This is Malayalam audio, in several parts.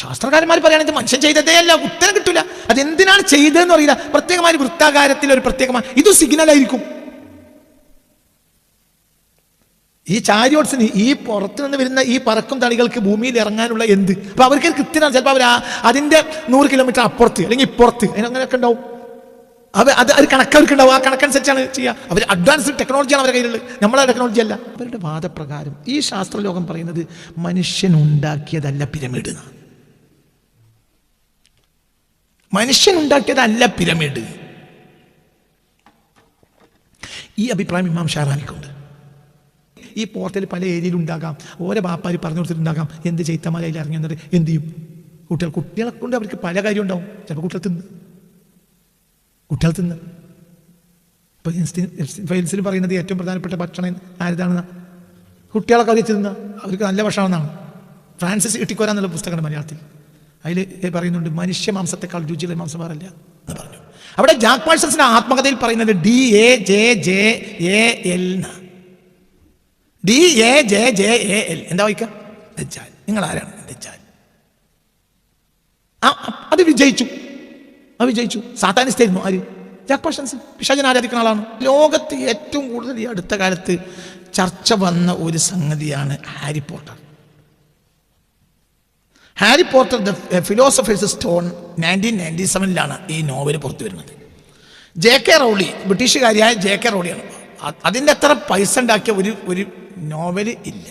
ശാസ്ത്രകാരന്മാർ പറയുകയാണെങ്കിൽ മനുഷ്യൻ ചെയ്തതേ അല്ല, ഉത്തരം കിട്ടില്ല. അതെന്തിനാണ് ചെയ്തതെന്ന് അറിയില്ല. പ്രത്യേകമായ വൃത്താകാരത്തിൽ ഒരു പ്രത്യേകമായ ഇത് സിഗ്നലായിരിക്കും. ഈ ചാരിയോട്സിന് ഈ പുറത്തു നിന്ന് വരുന്ന ഈ പറക്കും തളികൾക്ക് ഭൂമിയിൽ ഇറങ്ങാനുള്ള എന്ത്, അപ്പൊ അവർക്ക് കൃത്യമാണ്. ചിലപ്പോൾ അവർ അതിന്റെ 100 കിലോമീറ്റർ അപ്പുറത്ത് അല്ലെങ്കിൽ ഇപ്പുറത്ത് അതിനങ്ങനെയൊക്കെ ഉണ്ടാവും. അത് കണക്കവർക്ക് ഉണ്ടാവും. ആ കണക്കനുസരിച്ചാണ് ചെയ്യുക. അവർ അഡ്വാൻസ്ഡ് ടെക്നോളജിയാണ് അവരുടെ കയ്യിലുള്ളത്, നമ്മളെ ടെക്നോളജി അല്ല. അവരുടെ വാദപ്രകാരം ഈ ശാസ്ത്രലോകം പറയുന്നത് മനുഷ്യൻ ഉണ്ടാക്കിയതല്ല പിരമിഡ് എന്നാണ്. മനുഷ്യൻ ഉണ്ടാക്കിയതല്ല പിരമിഡ്. ഈ അഭിപ്രായം ഇമാം ഷാറാനിക്കുണ്ട്. ഈ പോർട്ടൽ പല ഏരിയയിൽ ഉണ്ടാകാം. ഓരോ ബാപ്പാര് പറഞ്ഞു കൊടുത്തിട്ടുണ്ടാകാം എന്ത് ചെയ്ത്തമാലയിൽ ഇറങ്ങി വന്നിട്ട് എന്ത് ചെയ്യും. കുട്ടികളെ കൊണ്ട് അവർക്ക് പല കാര്യം ഉണ്ടാവും. ചിലപ്പോൾ കുട്ടികൾ തിന്ന് ഇപ്പൊ ഫൈൽസിൽ പറയുന്നത് ഏറ്റവും പ്രധാനപ്പെട്ട ഭക്ഷണം ആരുതാണെന്ന കുട്ടികളൊക്കെ അവർ തിന്ന അവർക്ക് നല്ല ഭക്ഷണമെന്നാണ്. ഫ്രാൻസിസ് ഇട്ടിക്കോരാന്നുള്ള പുസ്തകമാണ് മലയാളത്തിൽ. അതിൽ പറയുന്നുണ്ട് മനുഷ്യ മാംസത്തെക്കാൾ രുചിയുള്ള മാംസം വേറല്ല എന്ന് പറഞ്ഞു. അവിടെ ജാക്ക് പാഴ്സൺസിന്റെ ആത്മകഥയിൽ പറയുന്നത് DAJJAL DAJJAL എന്താ വായിക്കാം? ദജ്ജാൽ. നിങ്ങൾ ആരാണ് ദജ്ജാൽ? അത് വിജയിച്ചു. സാത്താനിസ്റ്റായിരുന്നു ആര്? Jack Parsons. പിശാചിനെ ആരാധിക്കുന്ന ആളാണ്. ലോകത്ത് ഏറ്റവും കൂടുതൽ ഈ അടുത്ത കാലത്ത് ചർച്ച വന്ന ഒരു സംഗതിയാണ് Harry Potter. Harry Potter the philosophers stone 1997 ഈ നോവൽ പുറത്തു വരുന്നത്. JK റൗളി, ബ്രിട്ടീഷുകാരിയായ JK റൗളിയാണ്. അതിൻ്റെ അത്ര പൈസ ഉണ്ടാക്കിയ ഒരു നോവല് ഇല്ല.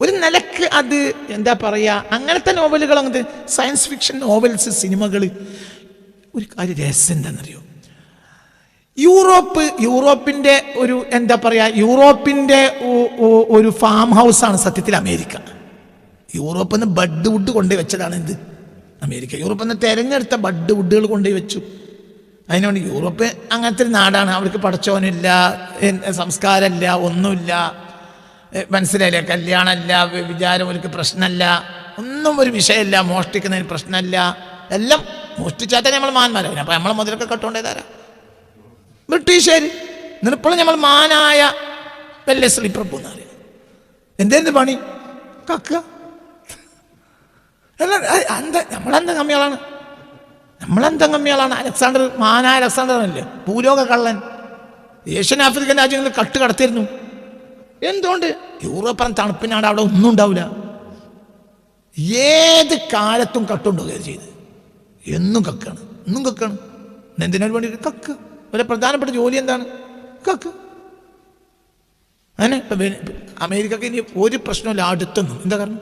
ഒരു നിലക്ക് അത് എന്താ പറയുക, അങ്ങനത്തെ നോവലുകൾ, അങ്ങനത്തെ സയൻസ് ഫിക്ഷൻ നോവൽസ്, സിനിമകൾ. ഒരു കാര്യം രഹസ്യം എന്താണെന്നറിയോ? യൂറോപ്പിൻ്റെ ഒരു എന്താ പറയുക, യൂറോപ്പിൻ്റെ ഒരു ഫാം ഹൗസാണ് സത്യത്തിൽ അമേരിക്ക. യൂറോപ്പിൽ നിന്ന് ബഡ് വുഡ് കൊണ്ടുപോയി വെച്ചതാണ് എന്ത്? അമേരിക്ക. യൂറോപ്പിൽ നിന്ന് തിരഞ്ഞെടുത്ത ബഡ് വുഡുകൾ കൊണ്ടുപോയി വെച്ചു. അതിനുവേണ്ടി യൂറോപ്പ് അങ്ങനത്തെ ഒരു നാടാണ്. അവർക്ക് പടച്ചോനില്ല, സംസ്കാരമില്ല, ഒന്നുമില്ല. മനസ്സിലായില്ലേ? കല്യാണമില്ല, വിചാരം അവർക്ക് പ്രശ്നമല്ല, ഒന്നും ഒരു വിഷയമില്ല. മോഷ്ടിക്കുന്നതിന് പ്രശ്നമല്ല. എല്ലാം മോഷ്ടിച്ചാൽ തന്നെ നമ്മൾ മാന്മാരാണ്. അപ്പം നമ്മളെ മുതലൊക്കെ കട്ടുകൊണ്ടേതാരാ? ബ്രിട്ടീഷുകാർ. എന്നിട്ടിപ്പോഴും നമ്മൾ മാനായ വെല്ലസ്ലി പ്രഭു എന്ന് പറയും. എന്തെന്ത് പണി? കക്കുക. നമ്മളെന്താ കമ്മികളാണ്. അലക്സാണ്ടർ, മാനായ അലക്സാണ്ടർ അല്ലേ ഭൂലോക കള്ളൻ. ഏഷ്യൻ ആഫ്രിക്കൻ രാജ്യങ്ങളിൽ കട്ട് കടത്തിയിരുന്നു. എന്തുകൊണ്ട്? യൂറോപ്യൻ തണുപ്പിനാണ്, അവിടെ ഒന്നും ഉണ്ടാവില്ല. ഏത് കാലത്തും കട്ടുണ്ടാവുക ചെയ്ത് എന്നും കക്കാണ്. എന്തിനു വേണ്ടി കക്ക്? ഒരു പ്രധാനപ്പെട്ട ജോലി എന്താണ്? കക്ക്. അങ്ങനെ അമേരിക്കക്ക് ഇനി ഒരു പ്രശ്നമില്ല അടുത്തൊന്നും. എന്താ കാരണം?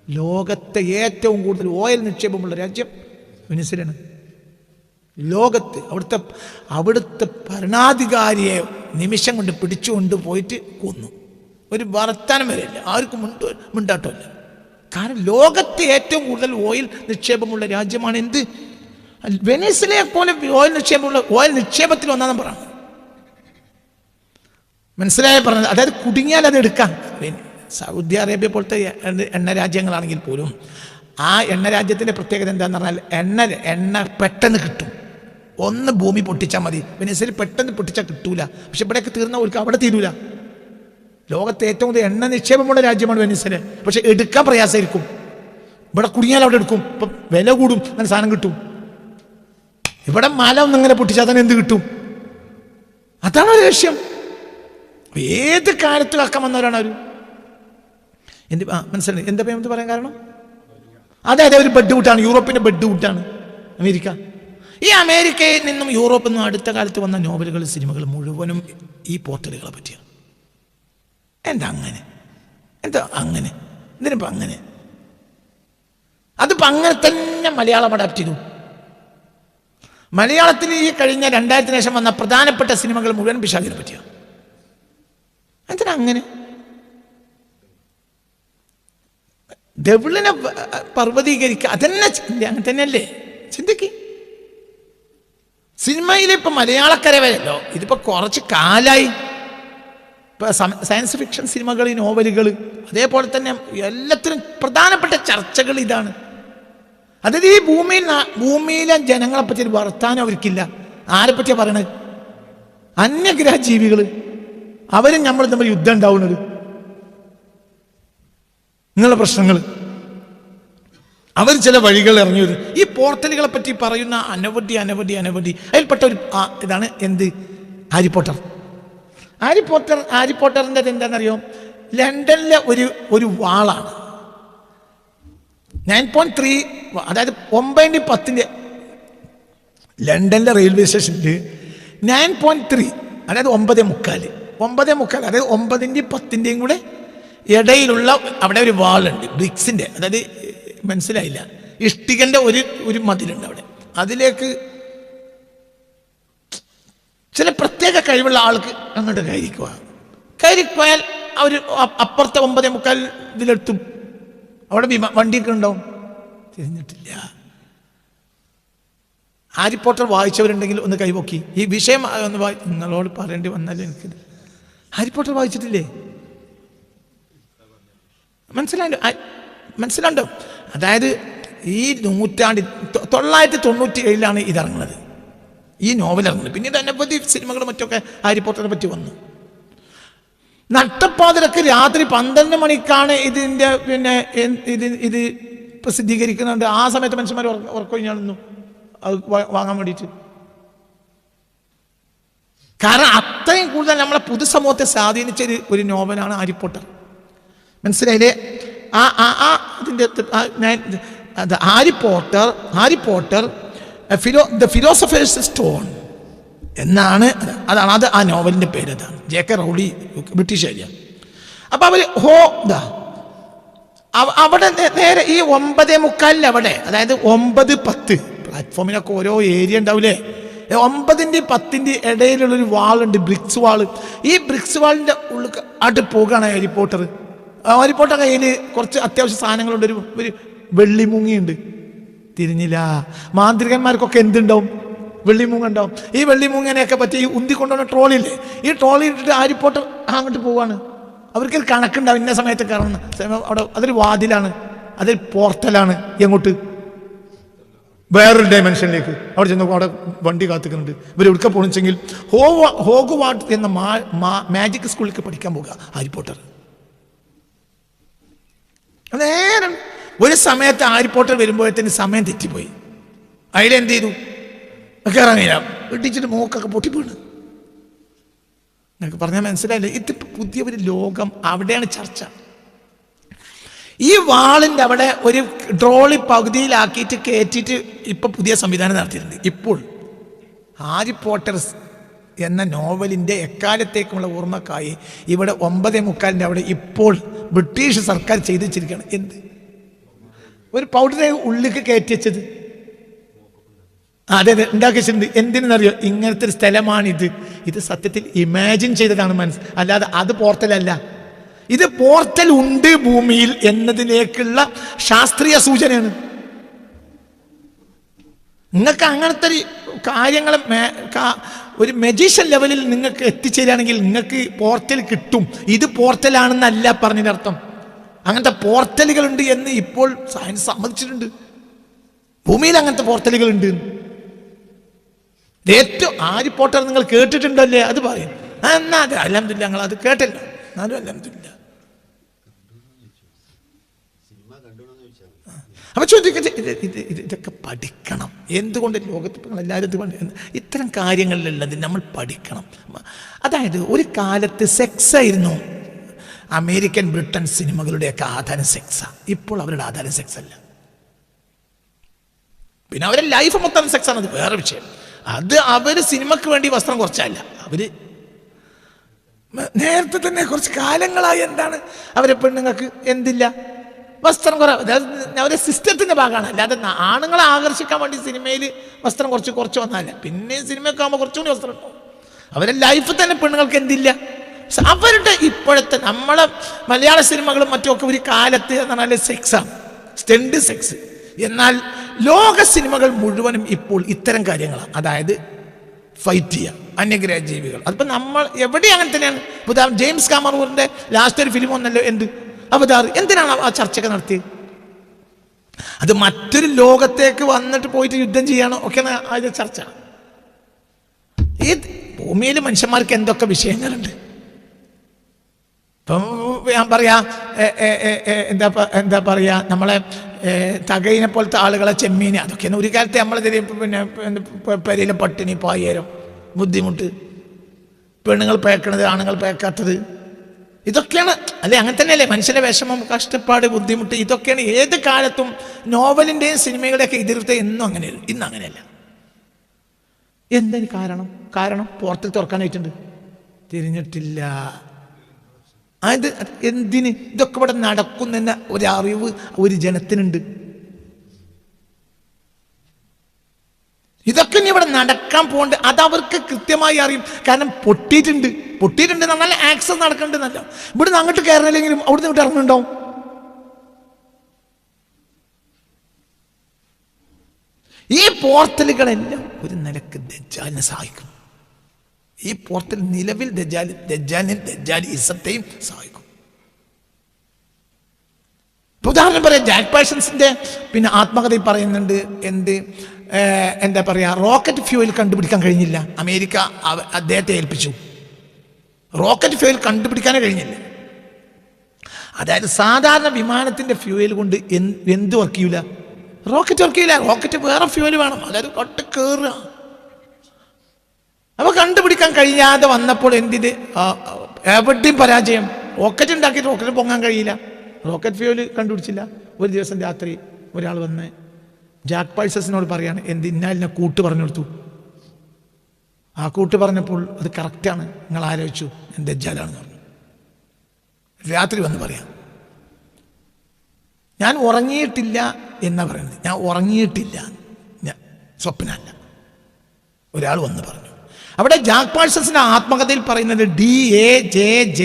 ലോകത്തെ ഏറ്റവും കൂടുതൽ ഓയിൽ നിക്ഷേപമുള്ള രാജ്യം വെനിസ്വേലയാണ്. ലോകത്ത് അവിടുത്തെ ഭരണാധികാരിയെ നിമിഷം കൊണ്ട് പിടിച്ചുകൊണ്ട് പോയിട്ട് കൊന്നു. ഒരു വർത്താനം വരെയില്ല, ആർക്കും മിണ്ടാട്ടമില്ല. കാരണം ലോകത്തെ ഏറ്റവും കൂടുതൽ ഓയിൽ നിക്ഷേപമുള്ള രാജ്യമാണ് എന്ത്? വെനിസ്വേലയെ പോലെ ഓയിൽ നിക്ഷേപത്തിൽ ഒന്നാം നമ്പറാണ്. മനസ്സിലായ പറഞ്ഞത്? അതായത് കുടുങ്ങിയാൽ അത് എടുക്കാം. സൗദി അറേബ്യ പോലത്തെ എണ്ണ രാജ്യങ്ങളാണെങ്കിൽ പോലും ആ എണ്ണ രാജ്യത്തിൻ്റെ പ്രത്യേകത എന്താണെന്ന് പറഞ്ഞാൽ എണ്ണ പെട്ടെന്ന് കിട്ടും. ഒന്ന് ഭൂമി പൊട്ടിച്ചാൽ മതി. വെനിസ്വേല പെട്ടെന്ന് പൊട്ടിച്ചാൽ കിട്ടൂല. പക്ഷെ ഇവിടെയൊക്കെ തീർന്നവർക്ക് അവിടെ തീരൂല. ലോകത്തെ ഏറ്റവും കൂടുതൽ എണ്ണ നിക്ഷേപമുള്ള രാജ്യമാണ് വെനിസ്വേല. പക്ഷെ എടുക്കാൻ പ്രയാസമായിരിക്കും. ഇവിടെ കുടുങ്ങിയാൽ അവിടെ എടുക്കും. ഇപ്പം വില കൂടും, അങ്ങനെ സാധനം കിട്ടും. ഇവിടെ മല ഒന്നിങ്ങനെ പൊട്ടിച്ചാൽ തന്നെ എന്ത് കിട്ടും? അതാണ് ഒരു ലക്ഷ്യം. ഏത് കാലത്ത് കക്കം വന്നവരാണ് അവർ. മനസ്സിലായി എന്താ പേര് പറയാൻ കാരണം? അതെ, ഒരു ബെഡ് വുട്ടാണ്. യൂറോപ്പിന്റെ ബെഡ് വുട്ടാണ് അമേരിക്ക. ഈ അമേരിക്കയിൽ നിന്നും യൂറോപ്പിൽ നിന്നും അടുത്ത കാലത്ത് വന്ന നോവലുകൾ, സിനിമകൾ മുഴുവനും ഈ പോർട്ടലുകളെ പറ്റിയാണ്. എന്താ അങ്ങനെ ഇതിനിപ്പോൾ അങ്ങനെ അതിപ്പോൾ അങ്ങനെ തന്നെ മലയാളം അഡാപ്റ്റ് ചെയ്തു. മലയാളത്തിൽ ഈ കഴിഞ്ഞ 2000 ശേഷം വന്ന പ്രധാനപ്പെട്ട സിനിമകൾ മുഴുവൻ പിശാചിനെ പറ്റിയാണ്. എന്തിനാ അങ്ങനെ? ഡെവിളിനെ പർവ്വതീകരിക്കുക, അതന്നെ അങ്ങനെ തന്നെയല്ലേ? ചിന്തിക്ക്. സിനിമയിൽ ഇപ്പം മലയാളക്കര വരല്ലോ, ഇതിപ്പോൾ കുറച്ച് കാലമായി. ഇപ്പോൾ സയൻസ് ഫിക്ഷൻ സിനിമകൾ, നോവലുകൾ, അതേപോലെ തന്നെ എല്ലാത്തിനും പ്രധാനപ്പെട്ട ചർച്ചകൾ ഇതാണ്. അതായത് ഈ ഭൂമിയിലെ ജനങ്ങളെ പറ്റി ഒരു വർത്താനം അവർക്കില്ല. ആരെ പറ്റിയാണ് പറയണത്? അന്യഗ്രഹ ജീവികൾ. അവരും നമ്മൾ തമ്മിൽ യുദ്ധം ഉണ്ടാവുന്നത്. നിങ്ങളുടെ പ്രശ്നങ്ങൾ അവർ ചില വഴികൾ ഇറങ്ങി വരും. ഈ പോർട്ടലുകളെ പറ്റി പറയുന്ന അനവധി അതിൽപ്പെട്ട ഒരു ഇതാണ് എന്ത് ഹാരി പോട്ടർ. ഹാരി പോട്ടറിൻ്റെ എന്താണെന്നറിയോ? ലണ്ടനിലെ ഒരു വാളാണ് 9.3, അതായത് 9/10 ലണ്ടനിലെ റെയിൽവേ സ്റ്റേഷനിൽ 9.3, അതായത് 9:45, അതായത് 9-10 കൂടെ ഇടയിലുള്ള അവിടെ ഒരു വാളുണ്ട്, ബ്രിക്സിൻ്റെ, അതായത് മനസ്സിലായില്ല, ഇഷ്ടികന്റെ ഒരു മതിലുണ്ട് അവിടെ. അതിലേക്ക് ചില പ്രത്യേക കഴിവുള്ള ആൾക്ക് അങ്ങോട്ട് കയറിപ്പോയാൽ അവർ അപ്പുറത്തെ 9:45 ഇതിലെത്തും. അവിടെ വണ്ടിയൊക്കെ ഉണ്ടാവും. തിരിഞ്ഞിട്ടില്ല. ഹാരി പോട്ടർ വായിച്ചവരുണ്ടെങ്കിൽ ഒന്ന് കൈപൊക്കി. ഈ വിഷയം ഒന്ന് നിങ്ങളോട് പറയേണ്ടി വന്നാലും എനിക്ക് ഹാരി പോട്ടർ വായിച്ചിട്ടില്ലേ? മനസ്സിലാണ്ടോ? അതായത് ഈ നൂറ്റാണ്ടിൽ 997 ഇതിറങ്ങുന്നത്, ഈ നോവൽ ഇറങ്ങുന്നത്. പിന്നീട് അനവധി സിനിമകൾ മറ്റൊക്കെ ഹാരി പോട്ടറിനെ പറ്റി വന്നു. നട്ടപ്പാതിരക്ക് രാത്രി 12 മണിക്കാണ് ഇതിൻ്റെ ഇത് പ്രസിദ്ധീകരിക്കുന്നുണ്ട്. ആ സമയത്ത് മനുഷ്യന്മാർ ഉറക്കൊഴിഞ്ഞാണെന്നു അത് വാങ്ങാൻ വേണ്ടിയിട്ട്. കാരണം അത്രയും കൂടുതൽ നമ്മളെ പൊതുസമൂഹത്തെ സ്വാധീനിച്ച ഒരു നോവലാണ് ഹാരി പോട്ടർ. മനസ്സിലായില്ലേ? അതിൻ്റെ Harry Potter the philosophers stone എന്നാണ്. അതാണ് ആ നോവലിൻ്റെ പേര്. അതാണ് ജെ.കെ. റൗളി, ബ്രിട്ടീഷുകാരിയാണ്. അപ്പം അവർ അവിടെ നേരെ ഈ 9:45 അവിടെ, അതായത് 9-10 പ്ലാറ്റ്ഫോമിനൊക്കെ ഓരോ ഏരിയ ഉണ്ടാവില്ലേ, 9-10 ഇടയിലുള്ളൊരു വാളുണ്ട്, ബ്രിക്സ് വാള്. ഈ ബ്രിക്സ് വാളിൻ്റെ ഉള്ളിൽ ആട്ട് പോകുകയാണ് ഹാരി പോട്ടർ. കയ്യിൽ കുറച്ച് അത്യാവശ്യ സാധനങ്ങളുണ്ട്. ഒരു വെള്ളിമുങ്ങിയുണ്ട്. തിരിഞ്ഞില്ല. മാന്ത്രികന്മാർക്കൊക്കെ എന്തുണ്ടാവും? വെള്ളിമൂങ്ങ ഉണ്ടാവും. ഈ വെള്ളിമൂങ്ങനെയൊക്കെ പറ്റി ഈ ഉന്തിക്കൊണ്ടുവന്ന ട്രോളില്ലേ, ഈ ട്രോളി ഇട്ടിട്ട് ഹാരി പോട്ടർ അങ്ങോട്ട് പോവാണ്. അവർക്കൊരു കണക്കുണ്ടാവും, ഇന്ന സമയത്ത് കയറണം. അവിടെ അതൊരു വാതിലാണ്, അതൊരു പോർട്ടലാണ്. എങ്ങോട്ട്? വേറൊരു ഡയമെൻഷനിലേക്ക്. അവിടെ ചെന്ന് അവിടെ വണ്ടി കാത്തിക്കുന്നുണ്ട്. ഇവർ എടുക്കാൻ പോകണമെങ്കിൽ ഹോഗ്വാർട്സ് എന്ന മാജിക് സ്കൂളിലേക്ക് പഠിക്കാൻ പോകുക ഹാരി പോട്ടർ. നേരം ഒരു സമയത്ത് ഹാരി പോട്ടർ വരുമ്പോഴത്തേന് സമയം തെറ്റിപ്പോയി. അതിലെന്ത് ചെയ്തു? കയറാനില്ല, ഇടിച്ചിട്ട് മൂക്കൊക്കെ പൊട്ടിപ്പോണ്. നിങ്ങൾക്ക് പറഞ്ഞാൽ മനസ്സിലായില്ലേ? ഇതിപ്പോൾ പുതിയ ഒരു ലോകം, അവിടെയാണ് ചർച്ച. ഈ വാളിൻ്റെ അവിടെ ഒരു ട്രോളി പകുതിയിലാക്കിയിട്ട് കയറ്റിയിട്ട് ഇപ്പം പുതിയ സംവിധാനം നടത്തിയിട്ടുണ്ട്. ഇപ്പോൾ ഹാരി പോട്ടർസ് എന്ന നോവലിൻ്റെ എക്കാലത്തേക്കുമുള്ള ഓർമ്മക്കായി ഇവിടെ 9:45 അവിടെ ഇപ്പോൾ ബ്രിട്ടീഷ് സർക്കാർ ചെയ്തു വെച്ചിരിക്കുകയാണ്. എന്ത്? ഒരു പൗഡറെ ഉള്ളിലേക്ക് കയറ്റി വെച്ചത്. അതെ ഉണ്ടാക്കി വെച്ചിട്ടുണ്ട്. എന്തിനെന്നറിയോ? ഇങ്ങനത്തെ ഒരു സ്ഥലമാണിത്. ഇത് സത്യത്തിൽ ഇമാജിൻ ചെയ്തതാണ് അല്ലാതെ അത് പോർട്ടലല്ല. ഇത് പോർട്ടൽ ഉണ്ട് ഭൂമിയിൽ എന്നതിലേക്കുള്ള ശാസ്ത്രീയ സൂചനയാണ്. നിങ്ങൾക്ക് അങ്ങനത്തെ കാര്യങ്ങൾ ഒരു മജീഷ്യൻ ലെവലിൽ നിങ്ങൾക്ക് എത്തിച്ചേരുകയാണെങ്കിൽ നിങ്ങൾക്ക് പോർട്ടൽ കിട്ടും. ഇത് പോർട്ടലാണെന്നല്ല പറഞ്ഞതിനർത്ഥം. അങ്ങനത്തെ പോർട്ടലുകളുണ്ട് എന്ന് ഇപ്പോൾ സയൻസ് സമ്മതിച്ചിട്ടുണ്ട്. ഭൂമിയിൽ അങ്ങനത്തെ പോർട്ടലുകളുണ്ട്. ഏറ്റവും ഹാരി പോട്ടർ നിങ്ങൾ കേട്ടിട്ടുണ്ടല്ലേ? അത് പറയും. എന്നാ അത് അൽഹംദുലില്ലാ, ഞങ്ങൾ അത് കേട്ടല്ലോ. എന്നാലും അൽഹംദുലില്ലാ. അപ്പൊ ചോദിക്കട്ടെ, ഇതൊക്കെ പഠിക്കണം. എന്തുകൊണ്ട് ലോകത്ത് എല്ലാവരും ഇത്തരം കാര്യങ്ങളിലുള്ളത് നമ്മൾ പഠിക്കണം. അതായത് ഒരു കാലത്ത് സെക്സ് ആയിരുന്നു അമേരിക്കൻ ബ്രിട്ടൻ സിനിമകളുടെയൊക്കെ ആധാരം സെക്സാ. ഇപ്പോൾ അവരുടെ ആധാരം സെക്സ് അല്ല. പിന്നെ അവരുടെ ലൈഫ് മൊത്തം സെക്സാണ്. അത് വേറെ വിഷയം. അത് അവർ സിനിമക്ക് വേണ്ടി വസ്ത്രം കുറച്ചല്ല. അവര് നേരത്തെ തന്നെ കുറച്ച് കാലങ്ങളായി എന്താണ് അവരെ പെണ്ണുങ്ങൾക്ക് എന്തില്ല, വസ്ത്രം കുറവ്. അവരുടെ സിസ്റ്റത്തിന്റെ ഭാഗമാണ്. അല്ലാതെ ആണുങ്ങളെ ആകർഷിക്കാൻ വേണ്ടി സിനിമയിൽ വസ്ത്രം കുറച്ച് വന്നല്ല. പിന്നെ സിനിമയൊക്കെ ആകുമ്പോൾ കുറച്ചുകൂടി വസ്ത്രം ഉണ്ടാവും. അവരുടെ ലൈഫിൽ തന്നെ പെണ്ണുങ്ങൾക്ക് എന്തില്ല. അവരുടെ ഇപ്പോഴത്തെ നമ്മളെ മലയാള സിനിമകളും മറ്റുമൊക്കെ ഒരു കാലത്ത് എന്ന് പറഞ്ഞാൽ സെക്സാണ്, സ്റ്റെൻഡ് സെക്സ്. എന്നാൽ ലോക സിനിമകൾ മുഴുവനും ഇപ്പോൾ ഇത്തരം കാര്യങ്ങളാണ്. അതായത് ഫൈറ്റ് ചെയ്യുക, അന്യഗ്രഹ ജീവികൾ. അതിപ്പോൾ നമ്മൾ എവിടെ അങ്ങനെ തന്നെയാണ്. ഉദാഹരണം ജെയിംസ് കാമറൂറിന്റെ ലാസ്റ്റ് ഒരു ഫിലിം ഒന്നല്ലോ എന്ത് അവതാർ. എന്തിനാണ് ആ ചർച്ചയൊക്കെ നടത്തിയത്? അത് മറ്റൊരു ലോകത്തേക്ക് വന്നിട്ട് പോയിട്ട് യുദ്ധം ചെയ്യാനോ ഒക്കെയാണ് അതിന്റെ ചർച്ച. ഈ ഭൂമിയിൽ മനുഷ്യന്മാർക്ക് എന്തൊക്കെ വിഷയങ്ങളുണ്ട്. ഇപ്പം ഞാൻ പറയാ എന്താ പറയാ, നമ്മളെ തകയിനെ പോലത്തെ ആളുകളെ, ചെമ്മീന്, അതൊക്കെയാണ് ഒരു കാലത്ത് നമ്മളെ പിന്നെ പെരയിലെ പട്ടിണി, പായേരം, ബുദ്ധിമുട്ട്, പെണ്ണുങ്ങൾ പേക്കണത്, ആണുങ്ങൾ പേക്കാത്തത്, ഇതൊക്കെയാണ് അല്ലേ? അങ്ങനെ തന്നെയല്ലേ മനുഷ്യന്റെ വിഷമം, കഷ്ടപ്പാട്, ബുദ്ധിമുട്ട്, ഇതൊക്കെയാണ് ഏത് കാലത്തും നോവലിൻ്റെയും സിനിമയുടെയൊക്കെ എതിർത്ത്. എന്നും അങ്ങനെയല്ല, ഇന്ന് അങ്ങനെയല്ല. എന്തിന് കാരണം പോർട്ടൽ തുറക്കാനായിട്ടുണ്ട്, തിരിഞ്ഞിട്ടില്ല. അത് എന്തിന്? ഇതൊക്കെ ഇവിടെ നടക്കുന്നെന്ന ഒരറിവ് ഒരു ജനത്തിനുണ്ട്. ഇതൊക്കെ ഇനി ഇവിടെ നടക്കാൻ പോകണ്ട്, അതവർക്ക് കൃത്യമായി അറിയും. കാരണം പൊട്ടിയിട്ടുണ്ട് നല്ല ആക്സസ് നടക്കണ്ടെന്നല്ല. ഇവിടുന്ന് അങ്ങോട്ട് കയറണില്ലെങ്കിലും അവിടുന്ന് ഇങ്ങോട്ട് ഇറങ്ങുന്നുണ്ടാവും. ഈ പോർട്ടലുകളെല്ലാം ഒരു നിലക്ക് ദജ്ജാലിനെ സഹായിക്കും. ഈ പോർട്ടൽ നിലവിൽ ദജ്ജാലിസത്തെയും സഹായിക്കും. ഉദാഹരണം പറയാം, ജാക്ക് പാഴ്സൺസിന്റെ പിന്നെ ആത്മകഥയിൽ പറയുന്നുണ്ട്, എന്താ പറയാ, റോക്കറ്റ് ഫ്യൂവൽ കണ്ടുപിടിക്കാൻ കഴിഞ്ഞില്ല. അമേരിക്ക അദ്ദേഹത്തെ ഏൽപ്പിച്ചു. റോക്കറ്റ് ഫ്യൂവൽ കണ്ടുപിടിക്കാനേ കഴിഞ്ഞില്ല. അതായത് സാധാരണ വിമാനത്തിന്റെ ഫ്യൂവൽ കൊണ്ട് എന്ത് വർക്ക് ചെയ്യൂല? റോക്കറ്റ് വർക്ക് ചെയ്യില്ല. റോക്കറ്റ് വേറെ ഫ്യൂവൽ വേണം, അതായത് കൊട്ട് കയറുക. അപ്പൊ കണ്ടുപിടിക്കാൻ കഴിയാതെ വന്നപ്പോൾ എന്തിന് എവിടെയും പരാജയം. റോക്കറ്റ് ഉണ്ടാക്കിയിട്ട് റോക്കറ്റ് പൊങ്ങാൻ കഴിയില്ല, റോക്കറ്റ് ഫ്യൂവൽ കണ്ടുപിടിച്ചില്ല. ഒരു ദിവസം രാത്രി ഒരാൾ വന്ന് ജാക്ക് പാഴ്സൺസിനോട് പറയാണ്, ഇന്നാലിനെ കൂട്ട് പറഞ്ഞു കൊടുത്തു. ആ കൂട്ട് പറഞ്ഞപ്പോൾ അത് കറക്റ്റാണ്, നിങ്ങൾ ആലോചിച്ചു, ഞാൻ ദജ്ജാലാണെന്ന് പറഞ്ഞു. രാത്രി വന്ന് പറയാം, ഞാൻ ഉറങ്ങിയിട്ടില്ല എന്നാ പറയുന്നത്. ഞാൻ ഉറങ്ങിയിട്ടില്ല, ഞാൻ സ്വപ്നമല്ല. ഒരാൾ വന്ന് പറഞ്ഞു. അവിടെ ജാക്ക് പാഴ്സൺസിന്റെ ആത്മകഥയിൽ പറയുന്നത് DAJJAL.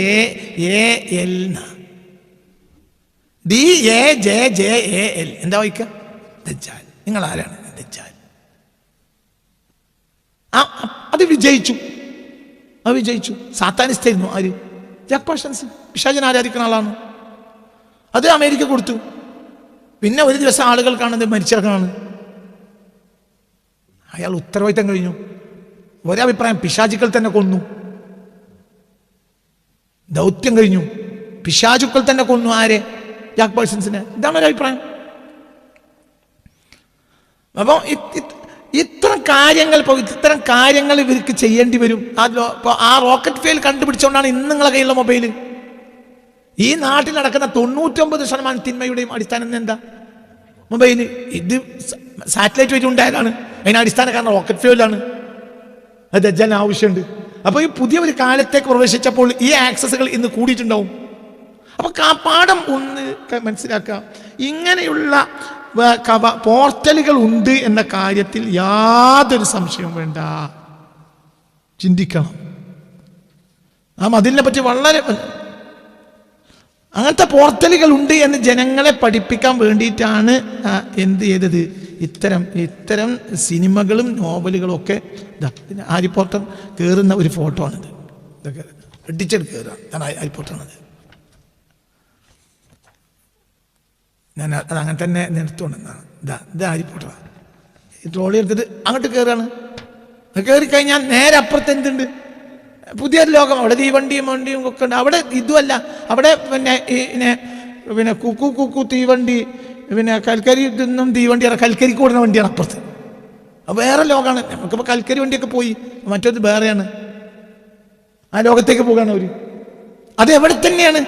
DAJJAL എന്താ വായിക്കുക? ദജ്ജാൽ. നിങ്ങൾ ആരാണ്? ദജ്ജാൽ. അത് വിജയിച്ചു. സാത്താനിസ്റ്റായിരുന്നു. ആര്? Jack Parsons. പിശാചിനെ ആരാധിക്കുന്ന ആളാണ്. അത് അമേരിക്ക കൊടുത്തു. പിന്നെ ഒരു ദിവസം ആളുകൾ കാണുന്നത് മരിച്ചിറങ്ങാണ്. അയാൾ ഉത്തരവാദിത്തം കഴിഞ്ഞു. ഒരഭിപ്രായം, പിശാചുക്കൾ തന്നെ കൊന്നു. ദൗത്യം കഴിഞ്ഞു. പിശാചുക്കൾ തന്നെ കൊന്നു. ആരെ? ജാക്ക് പാഴ്സൺസിനെ. ഇതാണ് ഒരു അഭിപ്രായം. അപ്പോൾ ഇത്തരം കാര്യങ്ങൾ ഇവർക്ക് ചെയ്യേണ്ടി വരും. ആ റോക്കറ്റ് ഫെയിൽ കണ്ടുപിടിച്ചുകൊണ്ടാണ് ഇന്ന് നിങ്ങളെ കയ്യിലുള്ള മൊബൈൽ. ഈ നാട്ടിൽ നടക്കുന്ന 99% തിന്മയുടെയും അടിസ്ഥാനം എന്താ? മൊബൈല്. ഇത് സാറ്റലൈറ്റ് വഴി ഉണ്ടായതാണ്. അതിന് അടിസ്ഥാന കാരണം റോക്കറ്റ് ഫ്യൂവലാണ്. അത് ദജ്ജാലിന് ആവശ്യമുണ്ട്. അപ്പോൾ ഈ പുതിയ ഒരു കാലത്തേക്ക് പ്രവേശിച്ചപ്പോൾ ഈ ആക്സസുകൾ ഇന്ന് കൂടിയിട്ടുണ്ടാവും. അപ്പൊ പാഠം ഒന്ന് മനസ്സിലാക്കാം, ഇങ്ങനെയുള്ള പോർട്ടലുകൾ ഉണ്ട് എന്ന കാര്യത്തിൽ യാതൊരു സംശയവും വേണ്ട. ചിന്തിക്കണം. അതിനെ പറ്റി വളരെ അങ്ങനത്തെ പോർട്ടലുകൾ ഉണ്ട് എന്ന് ജനങ്ങളെ പഠിപ്പിക്കാൻ വേണ്ടിയിട്ടാണ് എന്ത് ചെയ്തത്? ഇത്തരം സിനിമകളും നോവലുകളും ഒക്കെ. ഹാരി പോട്ടർ കയറുന്ന ഒരു ഫോട്ടോ ആണിത്. ഇതൊക്കെ ഇടിച്ചെടുത്ത് കയറുക. ഹാരി പോട്ടറാണത്. ഞാൻ അത് അങ്ങനെ തന്നെ നിർത്തുകൊണ്ടെന്നാണ്. ഇത് ഹാരി പോട്ടറാണ്. ഈ ട്രോളി എടുത്തിട്ട് അങ്ങോട്ട് കയറുകയാണ്. കയറിക്കഴിഞ്ഞാൽ നേരെ അപ്പുറത്ത് എന്തുണ്ട്? പുതിയൊരു ലോകം. അവിടെ തീവണ്ടിയും ഒക്കെ ഉണ്ട്. അവിടെ ഇതുമല്ല. അവിടെ പിന്നെ കുക്കു തീവണ്ടി, പിന്നെ കൽക്കരി നിന്നും തീവണ്ടി, കൽക്കരിക്ക് കൂടുന്ന വണ്ടിയാണ് അപ്പുറത്ത്. വേറെ ലോകമാണ്. നമുക്കിപ്പോൾ കൽക്കരി വണ്ടിയൊക്കെ പോയി, മറ്റൊരു വേറെയാണ്. ആ ലോകത്തേക്ക് പോകാണ് അവർ. അത് എവിടെ തന്നെയാണ്?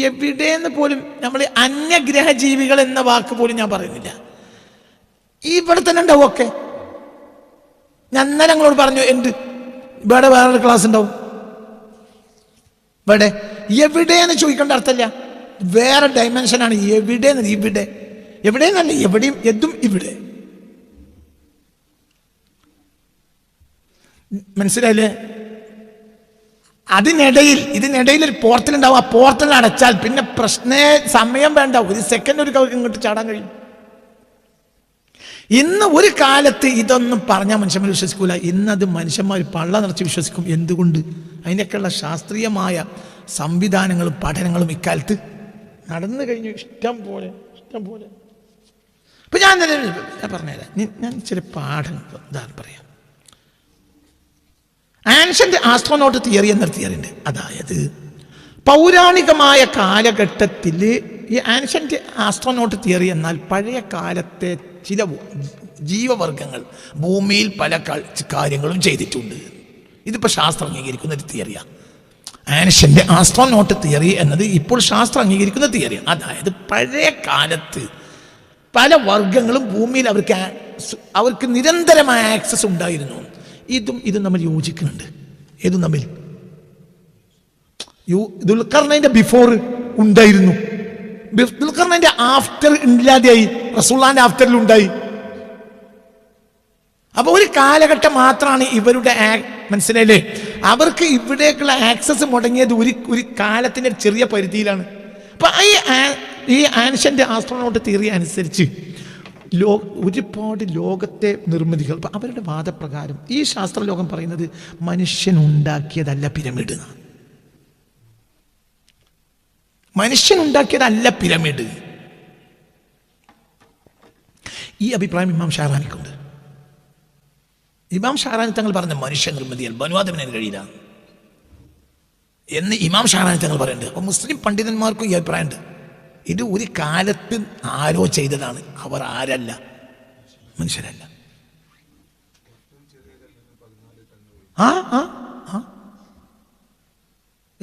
എവിടെയെന്ന് പോലും നമ്മൾ അന്യഗ്രഹ ജീവികൾ എന്ന വാക്ക് പോലും ഞാൻ പറയുന്നില്ല. ഇവിടെ തന്നെ ഉണ്ടാവും ഒക്കെ. ഞാൻ അന്നേരം ഞങ്ങളോട് പറഞ്ഞു, ഇവിടെ വേറൊരു ക്ലാസ് ഉണ്ടാവും. എവിടെയെന്ന് ചോദിക്കേണ്ട അർത്ഥമില്ല. വേറെ ഡയമെൻഷനാണ്. എവിടെയെന്നല്ല, എവിടെയും എതും ഇവിടെ. മനസ്സിലായില്ലേ? ഇതിനിടയിൽ ഒരു പോർട്ടൽ ഉണ്ടാവും. ആ പോർട്ടൽ അടച്ചാൽ പിന്നെ സമയം വേണ്ട. ഒരു സെക്കൻഡ് ഒരു ഇങ്ങോട്ട് ചാടാൻ കഴിയും. ഇന്ന് ഒരു കാലത്ത് ഇതൊന്നും പറഞ്ഞാൽ മനുഷ്യന്മാർ വിശ്വസിക്കൂല. ഇന്നത് മനുഷ്യന്മാർ പള്ള നിറച്ച് വിശ്വസിക്കും. എന്തുകൊണ്ട്? അതിനൊക്കെയുള്ള ശാസ്ത്രീയമായ സംവിധാനങ്ങളും പഠനങ്ങളും ഇക്കാലത്ത് നടന്നു കഴിഞ്ഞു. ഇഷ്ടം പോലെ. ഇപ്പൊ ഞാൻ പറഞ്ഞുതരാം. ഞാൻ ചില പാഠങ്ങൾ ഉദാഹരണം പറയാം. ആൻഷ്യന്റ് ആസ്ട്രോനോട്ട് തിയറി എന്നൊരു തിയറി ഉണ്ട്. അതായത് പൗരാണികമായ കാലഘട്ടത്തിൽ ഈ ആൻഷ്യന്റ് ആസ്ട്രോനോട്ട് തിയറി എന്നാൽ പഴയ കാലത്തെ ചില ജീവവർഗങ്ങൾ ഭൂമിയിൽ പല കാര്യങ്ങളും ചെയ്തിട്ടുണ്ട്. ഇതിപ്പോൾ ശാസ്ത്രം അംഗീകരിക്കുന്ന ഒരു തിയറിയാണ്. ആൻഷ്യന്റ് ആസ്ട്രോനോട്ട് തിയറി എന്നത് ഇപ്പോൾ ശാസ്ത്രം അംഗീകരിക്കുന്ന തിയറിയാണ്. അതായത് പഴയ കാലത്ത് പല വർഗങ്ങളും ഭൂമിയിൽ അവർക്ക് നിരന്തരമായ ആക്സസ് ഉണ്ടായിരുന്നു. ഇതും നമ്മൾ യോജിക്കുന്നുണ്ട്. ഏതും തമ്മിൽ ദുൽഖർനൈന്റെ ബിഫോർ ഉണ്ടായിരുന്നു, ദുൽഖർനൈന്റെ ആഫ്റ്റർ ഇല്ലാതെയായി, റസൂലുള്ളാഹിന്റെ ആഫ്റ്ററിൽ ഉണ്ടായി. അപ്പൊ ഒരു കാലഘട്ടം മാത്രമാണ് ഇവരുടെ മനസ്സിലായില്ലേ? അവർക്ക് ഇവിടേക്കുള്ള ആക്സസ് മുടങ്ങിയത് ഒരു കാലത്തിന്റെ ചെറിയ പരിധിയിലാണ്. അപ്പൊ ഈ ആൻഷ്യന്റ് ആസ്ട്രോനോട്ട് തിയറി അനുസരിച്ച് ഒരുപാട് ലോകത്തെ നിർമ്മിതികൾ, അപ്പൊ അവരുടെ വാദപ്രകാരം ഈ ശാസ്ത്രലോകം പറയുന്നത് മനുഷ്യനുണ്ടാക്കിയതല്ല പിരമിഡ്. മനുഷ്യനുണ്ടാക്കിയതല്ല പിരമിഡ്. ഈ അഭിപ്രായം ഇമാം ഷാറാനിക്കുണ്ട്. ഇമാം ഷാറാനി തങ്ങൾ പറഞ്ഞ മനുഷ്യ നിർമ്മിതിയാൽ ബനു ആദമിന് കഴിയില്ല എന്ന് ഇമാം ഷാറാനി തങ്ങൾ പറയുന്നുണ്ട്. അപ്പൊ മുസ്ലിം പണ്ഡിതന്മാർക്കും ഈ അഭിപ്രായമുണ്ട്. ഇത് ഒരു കാലത്ത് ആരോ ചെയ്തതാണ്. അവർ ആരല്ല, മനുഷ്യരല്ല.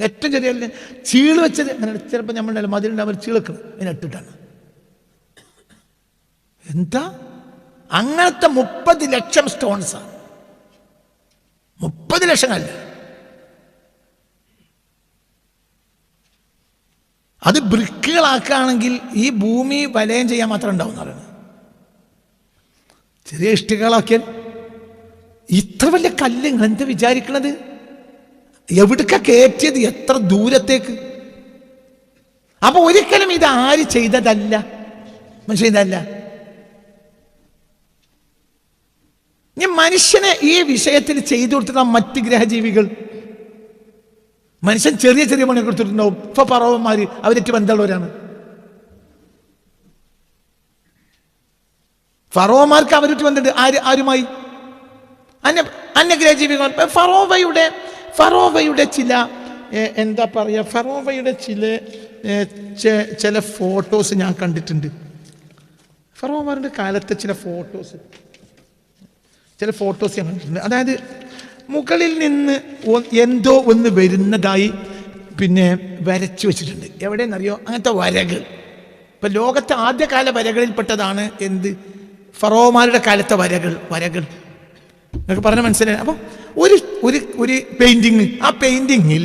ഏറ്റവും ചെറിയ ചീള് വെച്ചത് അങ്ങനെ ചിലപ്പോൾ നമ്മളുടെ മതിലുണ്ട്, അവർ ചീളക്കണം അതിനിട്ടിട്ടാണ്. എന്താ അങ്ങനത്തെ 30 ലക്ഷം സ്റ്റോൺസാണ്. 30 ലക്ഷം അല്ല, അത് ബ്രിക്കുകളാക്കുകയാണെങ്കിൽ ഈ ഭൂമി വലയം ചെയ്യാൻ മാത്രം ഉണ്ടാവും എന്ന് പറയുന്നത്. ചെറിയ ഇഷ്ടികളാക്കിയാൽ ഇത്ര വലിയ കല്ല് എന്താ വിചാരിക്കണത്? എവിടേക്കാ കയറ്റിയത്? എത്ര ദൂരത്തേക്ക്? അപ്പൊ ഒരിക്കലും ഇത് ആര് ചെയ്തതല്ല, മനുഷ്യതല്ല. ഇനി മനുഷ്യനെ ഈ വിഷയത്തിൽ ചെയ്തു കൊടുത്തിട്ടുള്ള മറ്റ് ഗ്രഹജീവികൾ, മനുഷ്യൻ ചെറിയ ചെറിയ പണി കൊടുത്തിട്ടുണ്ടാവും. ഇപ്പൊ പറവന്മാര് അവരേറ്റ് ബന്ധമുള്ളവരാണ്. ഫറോമാർക്ക് അവരേറ്റ് ബന്ധമുണ്ട്. ആരുമായി? അന്യഗ്രഹജീവികൾ. ഫറോവയുടെ ചില എന്താ പറയുക, ഫറോവയുടെ ചില ഫോട്ടോസ് ഞാൻ കണ്ടിട്ടുണ്ട്. ഫറോവമാരുടെ കാലത്തെ ചില ഫോട്ടോസ് ഞാൻ കണ്ടിട്ടുണ്ട്. അതായത് മുകളിൽ നിന്ന് എന്തോ ഒന്ന് വരുന്നതായി വരച്ചു വെച്ചിട്ടുണ്ട്. എവിടെയെന്നറിയോ? അങ്ങനത്തെ വരകൾ. ഇപ്പം ലോകത്തെ ആദ്യകാല വരകളിൽപ്പെട്ടതാണ് എന്ത്? ഫറോവമാരുടെ കാലത്തെ വരകൾ എന്നൊക്കെ പറഞ്ഞാൽ മനസ്സിലായി. അപ്പം ഒരു പെയിന്റിങ്, ആ പെയിന്റിങ്ങിൽ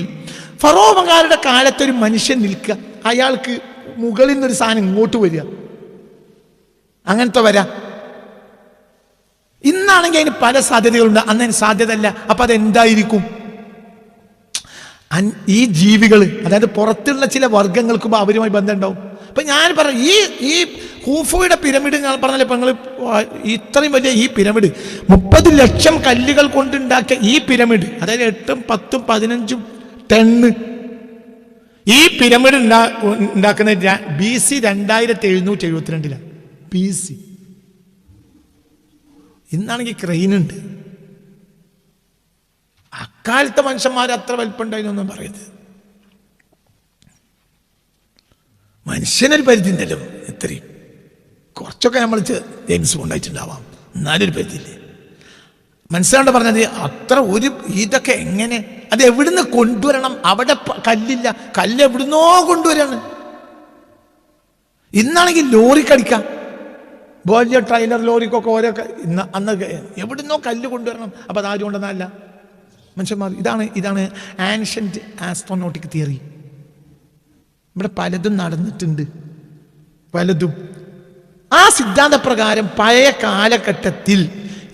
ഫറോവമാരുടെ കാലത്തൊരു മനുഷ്യൻ നിൽക്കുക, അയാൾക്ക് മുകളിൽ നിന്നൊരു സാധനം ഇങ്ങോട്ട് വരിക, അങ്ങനത്തെ വര. ഇന്നാണെങ്കിൽ അതിന് പല സാധ്യതകളുണ്ട്, അന്ന് അതിന് സാധ്യതയല്ല. അപ്പൊ അതെന്തായിരിക്കും? ഈ ജീവികൾ, അതായത് പുറത്തുള്ള ചില വർഗങ്ങൾക്കും അവരുമായി ബന്ധം ഉണ്ടാവും. അപ്പൊ ഞാൻ പറഞ്ഞു, ഈ ഖൂഫുയുടെ പിരമിഡ് ഞാൻ പറഞ്ഞാൽ ഇപ്പൊ നിങ്ങൾ ഇത്രയും വലിയ ഈ പിരമിഡ് 30 ലക്ഷം കല്ലുകൾ കൊണ്ടുണ്ടാക്കിയ ഈ പിരമിഡ്, അതായത് 8, 10, 15 ടണ്ണ് ഈ പിരമിഡ് ഉണ്ടാക്കുന്നത് BC 2772 BC. ഇന്നാണെങ്കിൽ ക്രെയിനുണ്ട്. അക്കാലത്തെ മനുഷ്യന്മാർ അത്ര വലിപ്പമുണ്ടായിരുന്നൊന്നും പറയരുത്. മനുഷ്യനൊരു പരിധി ഉണ്ടല്ലോ, എത്രയും കുറച്ചൊക്കെ നമ്മൾ ജെയിംസ് കൊണ്ടായിട്ടുണ്ടാവാം, എന്നാലൊരു പരിധിയില്ലേ. മനസ്സിലാണ്ട് പറഞ്ഞത് അത്ര ഇതൊക്കെ എങ്ങനെ, അത് എവിടുന്ന് കൊണ്ടുവരണം? അവിടെ കല്ലില്ല, കല്ല് എവിടുന്നോ കൊണ്ടുവരാണ്. ഇന്നാണെങ്കിൽ ലോറിക്കടിക്കാം, വലിയ ട്രെയിലർ ലോറിക്കൊക്കെ ഓരോ അന്നൊക്കെ എവിടുന്നോ കല്ല് കൊണ്ടുവരണം. അപ്പം അതാരും കൊണ്ടുവന്നല്ല മനുഷ്യന്മാർ. ഇതാണ് ആൻഷ്യന്റ് ആസ്ട്രോനോട്ടിക് തിയറി. ഇവിടെ പലതും നടന്നിട്ടുണ്ട്, പലതും. ആ സിദ്ധാന്തപ്രകാരം പഴയ കാലഘട്ടത്തിൽ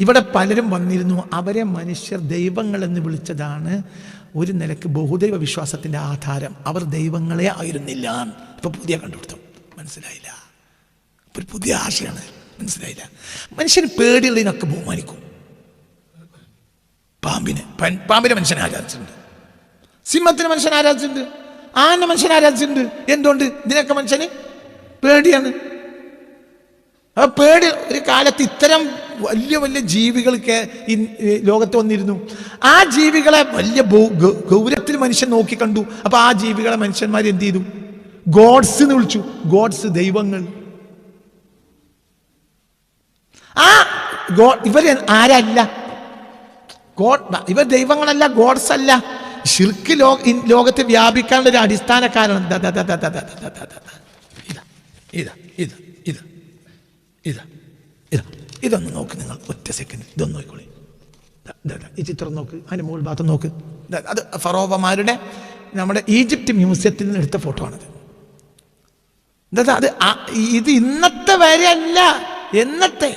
ഇവിടെ പലരും വന്നിരുന്നു. അവരെ മനുഷ്യർ ദൈവങ്ങളെന്ന് വിളിച്ചതാണ് ഒരു നിലക്ക് ബഹുദൈവ വിശ്വാസത്തിൻ്റെ ആധാരം. അവർ ദൈവങ്ങളെ ആയിരുന്നില്ല. ഇപ്പൊ പുതിയ കണ്ടുപിടുത്തം, മനസ്സിലായില്ല? ഒരു പുതിയ ആശയാണ്, മനസ്സിലായില്ല? മനുഷ്യന് പേടിയുള്ളതിനൊക്കെ ബഹുമാനിക്കും. പാമ്പിനെ മനുഷ്യൻ ആരാധിച്ചിട്ടുണ്ട്, സിംഹത്തിന് മനുഷ്യൻ ആരാധിച്ചിട്ടുണ്ട്, ആന മനുഷ്യൻ ആരാധിച്ചിട്ടുണ്ട്. എന്തുകൊണ്ട്? ഇതിനൊക്കെ മനുഷ്യന് പേടിയാണ്. ആ പേടി ഒരു കാലത്ത് ഇത്തരം വലിയ വലിയ ജീവികൾക്ക് ലോകത്ത് വന്നിരുന്നു. ആ ജീവികളെ വലിയ ഗൗരവത്തിൽ മനുഷ്യൻ നോക്കിക്കണ്ടു. അപ്പൊ ആ ജീവികളെ മനുഷ്യന്മാർ എന്ത് ചെയ്തു? ഗോഡ്സ് എന്ന് വിളിച്ചു. ഗോഡ്സ്, ദൈവങ്ങൾ. ആ ഇവർ ആരല്ല? ഇവർ ദൈവങ്ങളല്ല, ഗോഡ്സ് അല്ല. ശിർക്ക് ലോകത്ത് വ്യാപിക്കാനുള്ള ഒരു അടിസ്ഥാന കാരണം ഇതൊന്ന് നോക്ക് നിങ്ങൾ, ഒറ്റ സെക്കൻഡ് ഇതൊന്ന് നോക്കിക്കോളി. ഈ ചിത്രം നോക്ക്, അതിന്റെ മുകൾ ഭാഗത്ത് നോക്ക്. അത് ഫറോവമാരുടെ നമ്മുടെ ഈജിപ്റ്റ് മ്യൂസിയത്തിൽ നിന്ന് എടുത്ത ഫോട്ടോ ആണത്. അത് ഇത് ഇന്നത്തെ വരെ അല്ല, എന്നത്തെ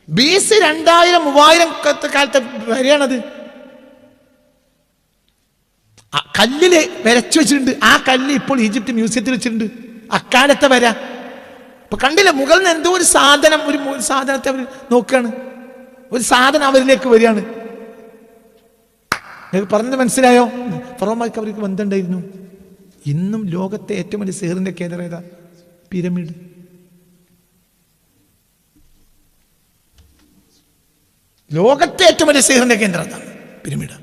BC 2000-3000 കാലത്തെ വരെയാണത്. കല്ലില് വരച്ചു വെച്ചിട്ടുണ്ട്. ആ കല്ല് ഇപ്പോൾ ഈജിപ്റ്റ് മ്യൂസിയത്തിൽ വെച്ചിട്ടുണ്ട്. അക്കാലത്തെ വര ഇപ്പൊ കണ്ടില്ല. മുകളിൽ നിന്ന് എന്തോ ഒരു സാധനം, ഒരു സാധനത്തെ അവർ നോക്കുകയാണ്. ഒരു സാധനം അവരിലേക്ക് വരികയാണ്. പറഞ്ഞത് മനസ്സിലായോ? ഫറോമാർക്ക് അവർക്ക് ബന്ധമുണ്ടായിരുന്നു. ഇന്നും ലോകത്തെ ഏറ്റവും വലിയ സിഹറിന്റെ കേന്ദ്രം ഏതാ? പിരമിഡ്. ലോകത്തെ ഏറ്റവും വലിയ സിഹറിന്റെ കേന്ദ്രം അതാണ്, പിരമിഡ്.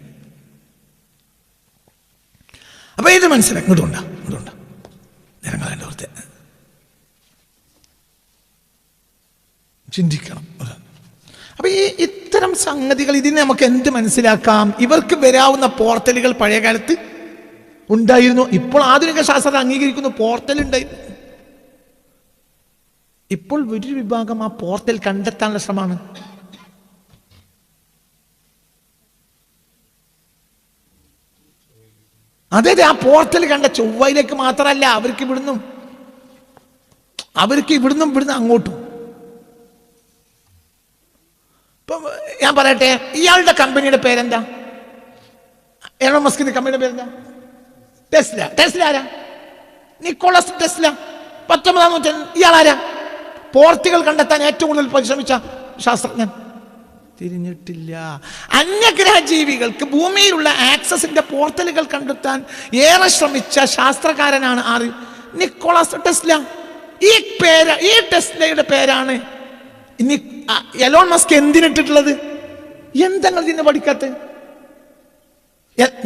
അപ്പൊ ഇത് മനസ്സിലാക്കും. ഇതുകൊണ്ടാ ജനങ്ങളെ ഓർത്ത് ചിന്തിക്കണം. അപ്പൊ ഇത്തരം സംഗതികൾ, ഇതിന് നമുക്ക് എന്ത് മനസ്സിലാക്കാം? ഇവർക്ക് വരാവുന്ന പോർട്ടലുകൾ പഴയ കാലത്ത് ഉണ്ടായിരുന്നു. ഇപ്പോൾ ആധുനിക ശാസ്ത്രം അംഗീകരിക്കുന്ന പോർട്ടൽ ഉണ്ടായിരുന്നു. ഇപ്പോൾ ഒരു വിഭാഗം ആ പോർട്ടൽ കണ്ടെത്താനുള്ള ശ്രമമാണ്. അതെ, ആ പോർട്ടൽ കണ്ട ചൊവ്വയിലേക്ക് മാത്രമല്ല, അവർക്ക് ഇവിടുന്ന് അങ്ങോട്ടും. ഇപ്പൊ ഞാൻ പറയട്ടെ, ഇയാളുടെ കമ്പനിയുടെ പേരെന്താ? എലോൺ മസ്കിന്റെ കമ്പനിയുടെ പേരെന്താ? ടെസ്ല. ടെസ്ല ആരാ? Nicholas Tesla. 19-ാം നൂറ്റാണ്ടിൽ ഇയാളാരാ? പോർട്ടുകൾ കണ്ടെത്താൻ ഏറ്റവും കൂടുതൽ പരിശ്രമിച്ച ശാസ്ത്രജ്ഞൻ. തിരിഞ്ഞിട്ടില്ല. അന്യഗ്രഹ ജീവികൾക്ക് ഭൂമിയിലുള്ള ആക്സസിന്റെ പോർട്ടലുകൾ കണ്ടെത്താൻ ഏറെ ശ്രമിച്ച ശാസ്ത്രകാരനാണ് ആര്? Nicholas Tesla. ഈ ടെസ്ലയുടെ പേരാണ് എലോൺ മസ്ക് എന്തിനിട്ടിട്ടുള്ളത്? എന്തെങ്കിലും ഇതിനെ പഠിക്കാത്ത?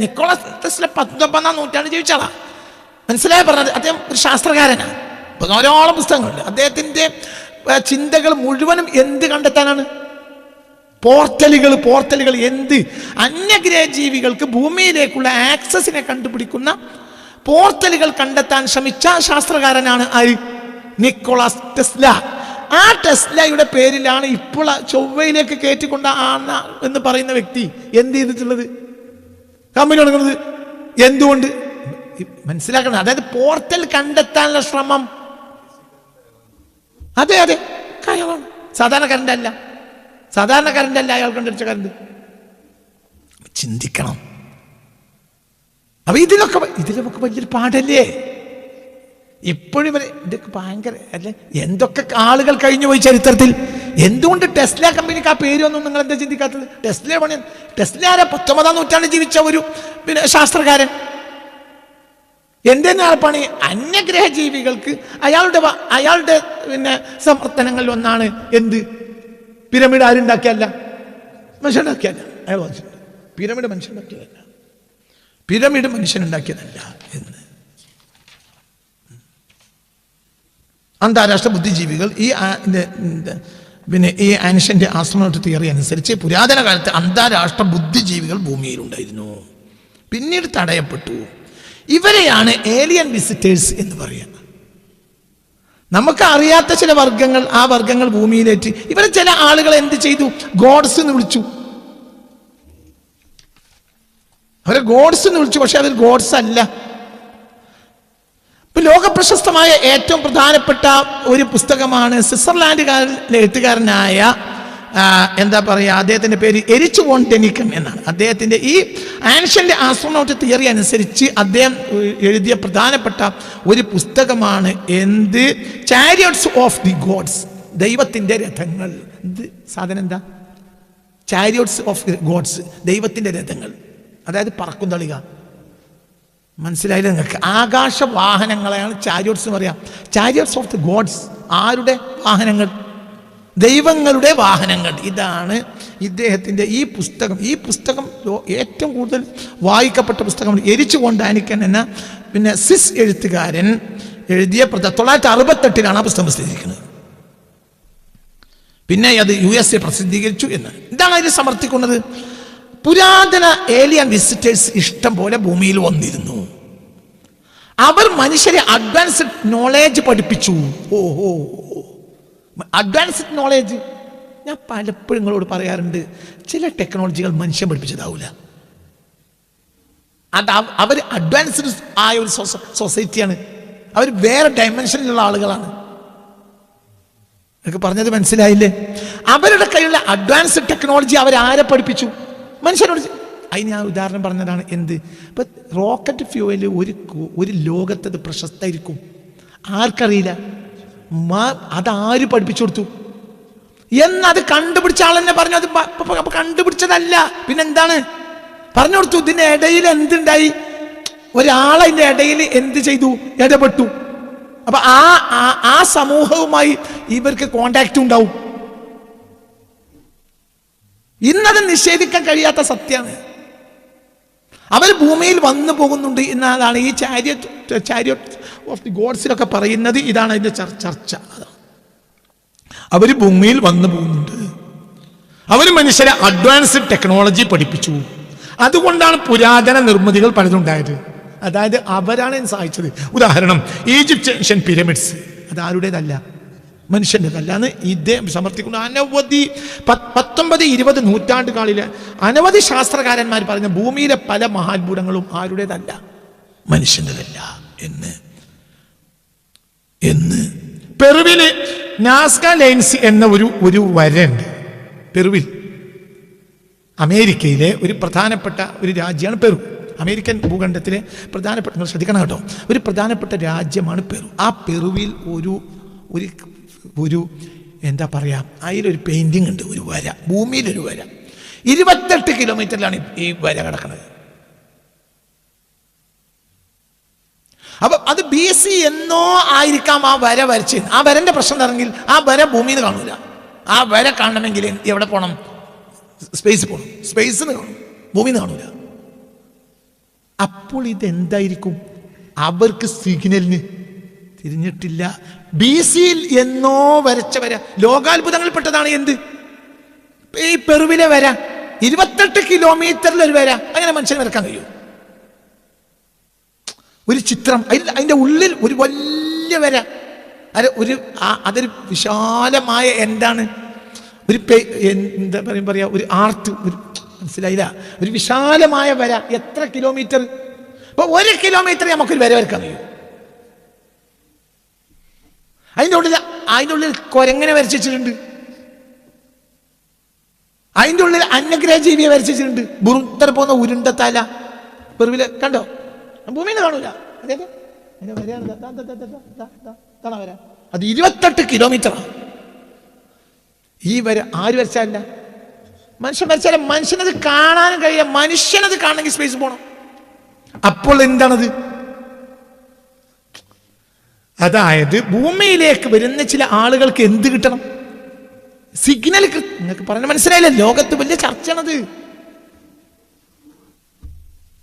നിക്കോളാസ് ടെസ്ല 19-ാം നൂറ്റാണ്ടിൽ ജീവിച്ചാളാ. മനസ്സിലായി പറഞ്ഞത്? അദ്ദേഹം ഒരു ശാസ്ത്രകാരനാണ്. ധാരാളം പുസ്തകങ്ങളുണ്ട്. അദ്ദേഹത്തിന്റെ ചിന്തകൾ മുഴുവനും എന്ത് കണ്ടെത്താനാണ്? പോർട്ടലുകൾ. എന്ത്? അന്യഗ്രഹ ജീവികൾക്ക് ഭൂമിയിലേക്കുള്ള ആക്സസിനെ കണ്ടുപിടിക്കുന്ന പോർട്ടലുകൾ കണ്ടെത്താൻ ശ്രമിച്ച ശാസ്ത്രകാരനാണ് ആര്? Nicholas Tesla. ആ ടെസ്ലയുടെ പേരിലാണ് ഇപ്പോൾ ചൊവ്വയിലേക്ക് കയറ്റിക്കൊണ്ട ആണ എന്ന് പറയുന്ന വ്യക്തി എന്ത് ചെയ്തിട്ടുള്ളത്? കമ്പനി തുടങ്ങുന്നത്. എന്തുകൊണ്ട്? മനസ്സിലാക്കണം. അതായത് പോർട്ടൽ കണ്ടെത്താനുള്ള ശ്രമം. അതെ, സാധാരണ കറണ്ട് അല്ല അയാൾ കണ്ടുപിടിച്ച കറണ്ട്. ചിന്തിക്കണം. അപ്പൊ ഇതിലൊക്കെ വലിയൊരു പാടല്ലേ ഇപ്പോഴും. ഇതൊക്കെ ഭയങ്കര അല്ലേ? എന്തൊക്കെ ആളുകൾ കഴിഞ്ഞു പോയി ചരിത്രത്തിൽ. എന്തുകൊണ്ട് ടെസ്ല കമ്പനിക്ക് ആ പേരൊന്നും നിങ്ങൾ എന്താ ചിന്തിക്കാത്തത്? ടെസ്ല ആരാ? 19-ാം നൂറ്റാണ്ടിൽ ജീവിച്ച ഒരു ശാസ്ത്രകാരൻ. എന്തെന്നാണ് പണി? അന്യഗ്രഹ ജീവികൾക്ക് അയാളുടെ സമർത്ഥനങ്ങളിൽ ഒന്നാണ് എന്ത്? പിരമിഡ് ആരുണ്ടാക്കിയല്ല, മനുഷ്യനുണ്ടാക്കിയല്ല. അയാൾ പിരമിഡ് മനുഷ്യനുണ്ടാക്കിയതല്ല, പിരമിഡ് മനുഷ്യനുണ്ടാക്കിയതല്ല എന്ന്. അന്താരാഷ്ട്ര ബുദ്ധിജീവികൾ ഈ ആൻഷ്യന്റ് ആസ്ട്രോണോട്ട് തിയറി അനുസരിച്ച് പുരാതന കാലത്ത് അന്താരാഷ്ട്ര ബുദ്ധിജീവികൾ ഭൂമിയിലുണ്ടായിരുന്നു. പിന്നീട് തടയപ്പെട്ടു. ഇവരെയാണ് ഏലിയൻ വിസിറ്റേഴ്സ് എന്ന് പറയുന്നത്. നമുക്ക് അറിയാത്ത ചില വർഗങ്ങൾ, ആ വർഗങ്ങൾ ഭൂമിയിലേറ്റ് ഇവരെ ചില ആളുകൾ എന്ത് ചെയ്തു? ഗോഡ്സ് എന്ന് വിളിച്ചു. അവരെ ഗോഡ്സ് എന്ന് വിളിച്ചു. പക്ഷെ അവർ ഗോഡ്സ് അല്ല. ഇപ്പൊ ലോകപ്രശസ്തമായ ഏറ്റവും പ്രധാനപ്പെട്ട ഒരു പുസ്തകമാണ് സ്വിറ്റ്സർലാൻഡുകാരൻ എഴുത്തുകാരനായ അദ്ദേഹത്തിന്റെ പേര് എരിച്ച് വോൺ ഡെനിക്കൻ എന്നാണ്. അദ്ദേഹത്തിന്റെ ഈ ആൻഷ്യന്റ് ആസ്ട്രോണോട്ട് തിയറി അനുസരിച്ച് അദ്ദേഹം എഴുതിയ പ്രധാനപ്പെട്ട ഒരു പുസ്തകമാണ് ചാരിയറ്റ്സ് ഓഫ് ദി ഗോഡ്സ്, ദൈവത്തിന്റെ രഥങ്ങൾ. സാധനം എന്താ? ചാരിയറ്റ്സ് ഓഫ് ഗോഡ്സ്, ദൈവത്തിന്റെ രഥങ്ങൾ. അതായത് പറക്കും തളിക. മനസ്സിലായില്ല നിങ്ങൾക്ക്? ആകാശവാഹനങ്ങളെയാണ് ചാരിയറ്റ്സ് എന്ന് പറയാം. Chariots of the gods. ആരുടെ വാഹനങ്ങൾ? ദൈവങ്ങളുടെ വാഹനങ്ങൾ. ഇതാണ് ഇദ്ദേഹത്തിൻ്റെ ഈ പുസ്തകം. ഈ പുസ്തകം ഏറ്റവും കൂടുതൽ വായിക്കപ്പെട്ട പുസ്തകം എരിച്ചു ഡാനിക്കൻ എന്ന പിന്നെ സ്വിസ് എഴുത്തുകാരൻ എഴുതിയ 1968 ആ പുസ്തകം പ്രസിദ്ധീകരിക്കുന്നത്. പിന്നെ അത് USA പ്രസിദ്ധീകരിച്ചു എന്ന്. ഇതാണ് അതിൽ സമർത്ഥിക്കുന്നത്. പുരാതന ഏലിയൻ വിസിറ്റേഴ്സ് ഇഷ്ടം പോലെ ഭൂമിയിൽ വന്നിരുന്നു. അവർ മനുഷ്യരെ അഡ്വാൻസ്ഡ് നോളേജ് പഠിപ്പിച്ചു. ഓഹോ, അഡ്വാൻസ്ഡ് നോളേജ്. ഞാൻ പലപ്പോഴും നിങ്ങളോട് പറയാറുണ്ട്, ചില ടെക്നോളജികൾ മനുഷ്യൻ പഠിപ്പിച്ചതാവില്ല. അത് അവർ അഡ്വാൻസ്ഡ് ആയ ഒരു സൊസൈറ്റിയാണ്. അവർ വേറെ ഡയമെൻഷനിലുള്ള ആളുകളാണ്. എനിക്ക് പറഞ്ഞത് മനസ്സിലായില്ലേ? അവരുടെ കയ്യിലുള്ള അഡ്വാൻസ്ഡ് ടെക്നോളജി അവരാരെ പഠിപ്പിച്ചു? മനുഷ്യരോട്. അതിന് ഞാൻ ഉദാഹരണം പറഞ്ഞതാണ്. എന്ത്? ഇപ്പം റോക്കറ്റ് ഫ്യൂവൽ ഒരു ലോകത്തത് പ്രശസ്തമായിരിക്കും, ആർക്കറിയില്ല. അതാര് പഠിപ്പിച്ചു കൊടുത്തു എന്നത് കണ്ടുപിടിച്ച ആളെന്നെ പറഞ്ഞു. അത് കണ്ടുപിടിച്ചതല്ല, പിന്നെന്താണ് പറഞ്ഞു കൊടുത്തു. ഇതിന്റെ ഇടയിൽ എന്തുണ്ടായി? ഒരാളതിൻ്റെ ഇടയിൽ എന്ത് ചെയ്തു? ഇടപെട്ടു. അപ്പൊ ആ സമൂഹവുമായി ഇവർക്ക് കോണ്ടാക്ട് ഉണ്ടാവും. ഇന്നത് നിഷേധിക്കാൻ കഴിയാത്ത സത്യമാണ്. അവർ ഭൂമിയിൽ വന്നു പോകുന്നുണ്ട് എന്നതാണ് ഈ ചാരിയറ്റ് ഓഫ് ദി ഗോഡ്സിലൊക്കെ പറയുന്നത്. ഇതാണ് അതിന്റെ ചർച്ച. അവർ ഭൂമിയിൽ വന്നു പോകുന്നുണ്ട്. അവർ മനുഷ്യരെ അഡ്വാൻസ്ഡ് ടെക്നോളജി പഠിപ്പിച്ചു. അതുകൊണ്ടാണ് പുരാതന നിർമ്മിതികൾ പലതുണ്ടായത്. അതായത് അവരാണ് സഹായിച്ചത്. ഉദാഹരണം, ഈജിപ്ഷ്യൻ പിരമിഡ്സ് അതാരുടേതല്ല, മനുഷ്യൻ്റെതല്ല എന്ന് ഇദ്ദേഹം സമർത്ഥിക്കുന്നു. അനവധി 19-20 നൂറ്റാണ്ടുകളിലെ അനവധി ശാസ്ത്രകാരന്മാർ പറഞ്ഞ ഭൂമിയിലെ പല മഹാത്ഭുതങ്ങളും ആരുടേതല്ല, മനുഷ്യൻ്റെതല്ല എന്ന് പെറുവില് നാസ്ക ലൈൻസ് എന്ന ഒരു വരയുണ്ട്. പെറുവിൽ, അമേരിക്കയിലെ ഒരു പ്രധാനപ്പെട്ട ഒരു രാജ്യമാണ് പെറു. അമേരിക്കൻ ഭൂഖണ്ഡത്തിലെ പ്രധാനപ്പെട്ട, ശ്രദ്ധിക്കണം കേട്ടോ, ഒരു പ്രധാനപ്പെട്ട രാജ്യമാണ് പെറു. ആ പെറുവിൽ ഒരു എന്താ പറയുക, അതിലൊരു പെയിൻറ്റിങ് ഉണ്ട്, ഒരു വര, ഭൂമിയിലൊരു വര. 28 കിലോമീറ്ററിലാണ് ഈ വര കിടക്കുന്നത്. അപ്പൊ അത് BC എന്നോ ആയിരിക്കാം ആ വര വരച്ചത്. ആ വരന്റെ പ്രശ്നം എന്താണെങ്കിൽ ആ വര ഭൂമിയിൽ നിന്ന് കാണൂല. ആ വര കാണണമെങ്കിൽ എവിടെ പോകണം? സ്പേസിൽ പോകണം. സ്പേസിൽ നിന്ന് കാണും, ഭൂമിയിൽ നിന്ന് കാണൂല. അപ്പോൾ ഇതെന്തായിരിക്കും? അവർക്ക് സിഗ്നലിന് തിരിഞ്ഞിട്ടില്ല. BC എന്നോ വരച്ച വര ലോകാത്ഭുതങ്ങളിൽപ്പെട്ടതാണ്. എന്ത്? ഈ പെറുവിലെ വര 28 കിലോമീറ്ററിൽ ഒരു വര. അങ്ങനെ മനുഷ്യന് വരക്കാൻ കഴിയും? ഒരു ചിത്രം, അതിൻ്റെ ഉള്ളിൽ ഒരു വലിയ വര. അതൊരു വിശാലമായ എന്താണ് എന്താ പറയാ, ഒരു ആർട്ട്, ഒരു മനസ്സിലായില്ല, ഒരു വിശാലമായ വര. എത്ര കിലോമീറ്റർ? അപ്പൊ 1 കിലോമീറ്റർ നമുക്കൊരു വര വരക്കാൻ കഴിയും. അതിൻ്റെ ഉള്ളിൽ കൊരങ്ങനെ വരച്ചിട്ടുണ്ട്. അതിൻ്റെ ഉള്ളിൽ അന്യഗ്രഹ ജീവിയെ വരച്ചിട്ടുണ്ട്. ബുറുത്തര പോകുന്ന ഉരുണ്ട തല പെറുവില് കണ്ടോ? ഭൂമിയിൽ കാണൂല. അത് 28 കിലോമീറ്ററാണ് ഈ വര. ആര് വരച്ചാലല്ല? മനുഷ്യൻ വരച്ചാലും മനുഷ്യനത് കാണാനും കഴിയില്ല. മനുഷ്യനത് കാണണമെങ്കിൽ സ്പേസ് പോകണം. അപ്പോൾ എന്താണത്? അതായത് ഭൂമിയിലേക്ക് വരുന്ന ചില ആളുകൾക്ക് എന്ത് കിട്ടണം? സിഗ്നൽ. നിങ്ങൾക്ക് പറഞ്ഞ മനസ്സിലായില്ല? ലോകത്ത് വലിയ ചർച്ചയാണത്.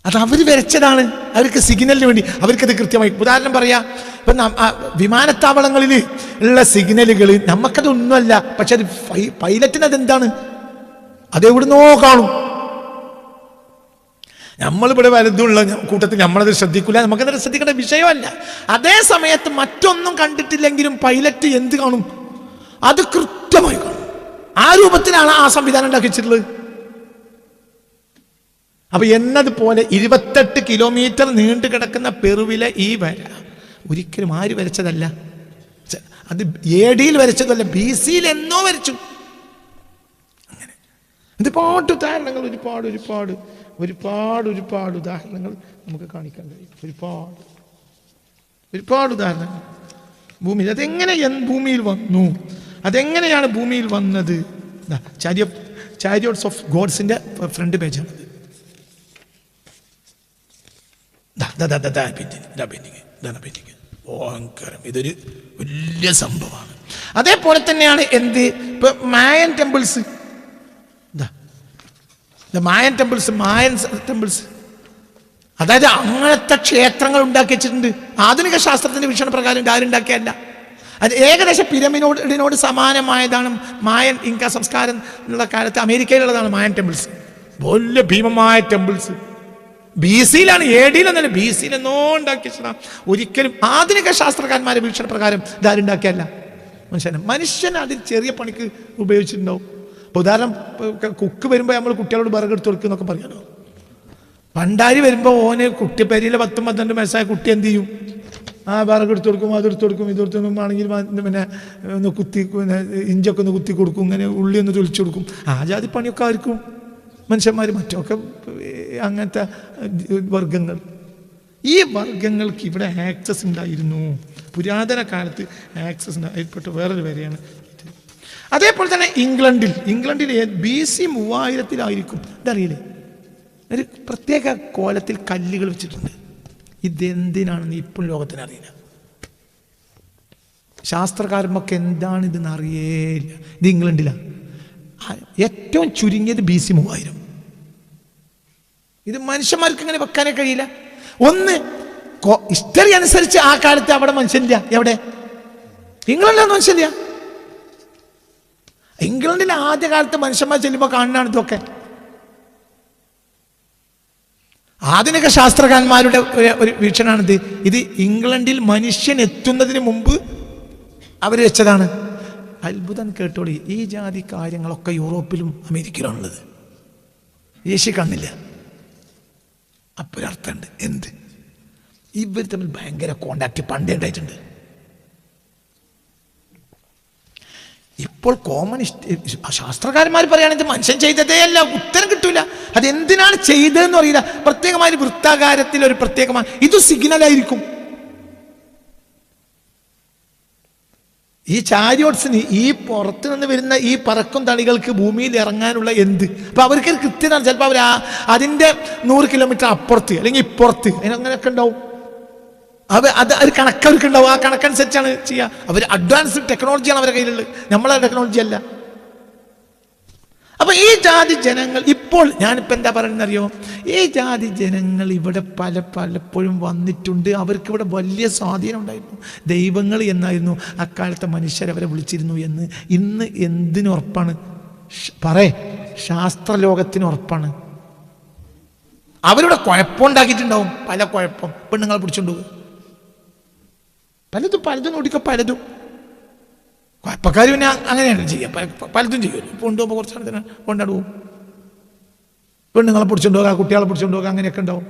അത് അവർ വരച്ചതാണ്. അവർക്ക് സിഗ്നലിന് വേണ്ടി അവർക്കത് കൃത്യമായി. ഉദാഹരണം പറയാ, ഇപ്പൊ വിമാനത്താവളങ്ങളിൽ ഉള്ള സിഗ്നലുകൾ നമുക്കത് ഒന്നുമല്ല, പക്ഷെ അത് പൈലറ്റിന് അതെന്താണ്? അതെവിടുന്നോ കാണും. നമ്മളിവിടെ വലുതുള്ള കൂട്ടത്തിൽ നമ്മളത് ശ്രദ്ധിക്കില്ല, നമുക്കത് ശ്രദ്ധിക്കേണ്ട വിഷയമല്ല. അതേ സമയത്ത് മറ്റൊന്നും കണ്ടിട്ടില്ലെങ്കിലും പൈലറ്റ് എന്ത് കാണും? അത് കൃത്യമായി കാണും. ആ രൂപത്തിലാണ് ആ സംവിധാനം ഉണ്ടാക്കി വെച്ചിട്ടുള്ളത്. അപ്പൊ എന്നതുപോലെ 28 കിലോമീറ്റർ നീണ്ടു കിടക്കുന്ന പെറുവിലെ ഈ വര ഒരിക്കലും ആര് വരച്ചതല്ല. അത് AD വരച്ചതല്ല, BC എന്നോ വരച്ചു. അങ്ങനെ ഒരുപാട് ഉദാഹരണങ്ങൾ, ഒരുപാട് ഉദാഹരണങ്ങൾ നമുക്ക് കാണിക്കാൻ കഴിയും. ഒരുപാട് ഉദാഹരണങ്ങൾ ഭൂമിയിൽ. അതെങ്ങനെ ഭൂമിയിൽ വന്നു? അതെങ്ങനെയാണ് ഭൂമിയിൽ വന്നത്? ചാരിയോട്സ് ഓഫ് ഗോഡ്സിന്റെ ഫ്രണ്ട് പേജാണ്. ഇതൊരു വലിയ സംഭവമാണ്. അതേപോലെ തന്നെയാണ് എന്ത് ഇപ്പൊ മായൻ ടെമ്പിൾസ്, മായൻ ടെമ്പിൾസ്, അതായത് അങ്ങനത്തെ ക്ഷേത്രങ്ങൾ ഉണ്ടാക്കി വെച്ചിട്ടുണ്ട്. ആധുനിക ശാസ്ത്രത്തിന്റെ വീക്ഷണപ്രകാരം ആരുണ്ടാക്കിയല്ല. അത് ഏകദേശം പിരമിഡിനോട് സമാനമായതാണ് മായൻ ഇൻക സംസ്കാരം എന്നുള്ള കാലത്ത് അമേരിക്കയിലുള്ളതാണ് മായൻ ടെമ്പിൾസ്. വലിയ ഭീമമായ ടെമ്പിൾസ്. BC-യിലാണ്, AD-യിലൊന്നല്ല, BC-യിലെന്നോ ഉണ്ടാക്കി വെച്ചതാണ്. ഒരിക്കലും ആധുനിക ശാസ്ത്രകാരന്മാരെ വീക്ഷണപ്രകാരം ഇതാരുണ്ടാക്കിയല്ല. മനുഷ്യൻ അതിൽ ചെറിയ പണിക്ക് ഉപയോഗിച്ചിട്ടുണ്ടാവും. ഉദാഹരണം, കുക്ക് വരുമ്പോൾ നമ്മൾ കുട്ടികളോട് വിറകെടുത്ത് കൊടുക്കുക എന്നൊക്കെ പറയാലോ. പണ്ടാരി വരുമ്പോൾ ഓന് കുട്ടിപ്പേരിയിലെ 10-12 വയസ്സായ കുട്ടി എന്ത് ചെയ്യും? വിറകെടുത്ത് കൊടുക്കും, അതെടുത്ത് കൊടുക്കും, ഇതെടുത്തൊന്നും ആണെങ്കിൽ പിന്നെ ഒന്ന് കുത്തി, പിന്നെ ഇഞ്ചൊക്കെ ഒന്ന് കുത്തി കൊടുക്കും, ഇങ്ങനെ ഉള്ളി ഒന്ന് തൊളിച്ചു കൊടുക്കും. ആ ജാതി പണിയൊക്കെ ആയിരിക്കും മനുഷ്യന്മാർ. മറ്റൊക്കെ അങ്ങനത്തെ വർഗങ്ങൾ. ഈ വർഗങ്ങൾക്ക് ഇവിടെ ആക്സസ് ഉണ്ടായിരുന്നു. പുരാതന കാലത്ത് ആക്സസ് ഉണ്ടായിപ്പെട്ട വേറൊരു വരെയാണ് ഇത്. അതേപോലെ തന്നെ ഇംഗ്ലണ്ടിൽ BC 3000-ലായിരിക്കും, ഇതറിയില്ലേ, ഒരു പ്രത്യേക കോലത്തിൽ കല്ലുകൾ വെച്ചിട്ടുണ്ട്. ഇതെന്തിനാണെന്ന് ഇപ്പം ലോകത്തിന് അറിയില്ല. ശാസ്ത്രകാരന്മാർക്ക് എന്താണ് ഇതെന്ന് അറിയേയില്ല. ഇത് ഇംഗ്ലണ്ടിലാണ്. ഏറ്റവും ചുരുങ്ങിയത് BC 3000. ഇത് മനുഷ്യന്മാർക്ക് ഇങ്ങനെ വെക്കാനേ കഴിയില്ല. ഒന്ന്, ഹിസ്റ്ററി അനുസരിച്ച് ആ കാലത്ത് അവിടെ മനുഷ്യനില്ല. എവിടെ? ഇംഗ്ലണ്ടിലൊന്നും മനുഷ്യനില്ല. ഇംഗ്ലണ്ടിൽ ആദ്യ കാലത്ത് മനുഷ്യന്മാർ ചെല്ലുമ്പോൾ കാണുന്നതാണ് ഇതൊക്കെ. ആധുനിക ശാസ്ത്രകാരന്മാരുടെ ഒരു വീക്ഷണമാണിത്. ഇത് ഇംഗ്ലണ്ടിൽ മനുഷ്യൻ എത്തുന്നതിന് മുമ്പ് അവർ വെച്ചതാണ്. അത്ഭുതം കേട്ടോളി, ഈ ജാതി കാര്യങ്ങളൊക്കെ യൂറോപ്പിലും അമേരിക്കയിലാണുള്ളത്. ഏഷ്യ കാണില്ല. അപ്പൊരർത്ഥമുണ്ട്. എന്ത്? ഇവർ തമ്മിൽ ഭയങ്കര കോണ്ടാക്ട് പണ്ടേ ഉണ്ടായിട്ടുണ്ട്. ഇപ്പോൾ ശാസ്ത്രകാരന്മാർ പറയുകയാണെങ്കിൽ മനുഷ്യൻ ചെയ്തതേ അല്ല, ഉത്തരം കിട്ടൂല. അതെന്തിനാണ് ചെയ്തതെന്ന് അറിയില്ല. പ്രത്യേകമായ വൃത്താകാരത്തിൽ ഒരു പ്രത്യേകമായ ഇത് സിഗ്നലായിരിക്കും. ഈ ചാരിയോട്സിന് ഈ പുറത്തു നിന്ന് വരുന്ന ഈ പറക്കും തളികൾക്ക് ഭൂമിയിൽ ഇറങ്ങാനുള്ള എന്ത്, അപ്പൊ അവർക്ക് കൃത്യത. ചിലപ്പോൾ അവർ അതിന്റെ 100 കിലോമീറ്റർ അപ്പുറത്ത് അല്ലെങ്കിൽ ഇപ്പുറത്ത് അങ്ങനെയൊക്കെ ഉണ്ടാവും. അത് കണക്ക് അവർക്ക് ഉണ്ടാവും. ആ കണക്കനുസരിച്ചാണ് ചെയ്യുക. അവർ അഡ്വാൻസ്ഡ് ടെക്നോളജിയാണ് അവരുടെ കയ്യിലുള്ളത്, നമ്മളെ ടെക്നോളജി അല്ല. അപ്പൊ ഈ ജാതി ജനങ്ങൾ ഇപ്പോൾ, ഞാനിപ്പോൾ എന്താ പറയുന്നറിയോ, ഈ ജാതി ജനങ്ങൾ ഇവിടെ പലപ്പോഴും വന്നിട്ടുണ്ട്. അവർക്ക് ഇവിടെ വലിയ സ്വാധീനം ഉണ്ടായിരുന്നു. ദൈവങ്ങൾ എന്നായിരുന്നു അക്കാലത്തെ മനുഷ്യരവരെ വിളിച്ചിരുന്നു എന്ന് ഇന്ന് എന്തിനു ഉറപ്പാണ്? ശാസ്ത്രലോകത്തിന് ഉറപ്പാണ്. അവരുടെ കുഴപ്പമുണ്ടാക്കിയിട്ടുണ്ടാവും, പല കുഴപ്പം. പെണ്ണുങ്ങളെ പിടിച്ചോണ്ട് പോകും, പലതും നോടിക്കോ, പലതും കുഴപ്പക്കാർ പിന്നെ അങ്ങനെയാണ് ചെയ്യുക. പലതും ചെയ്യുമല്ലോ. ഇപ്പോൾ കൊണ്ടുപോകുമ്പോൾ കുറച്ചാണ് കൊണ്ടാട് പോകും. പെണ്ണുങ്ങളെ പിടിച്ചോണ്ട് പോകുക, കുട്ടികളെ പിടിച്ചോണ്ട് പോകുക, അങ്ങനെയൊക്കെ ഉണ്ടാവും.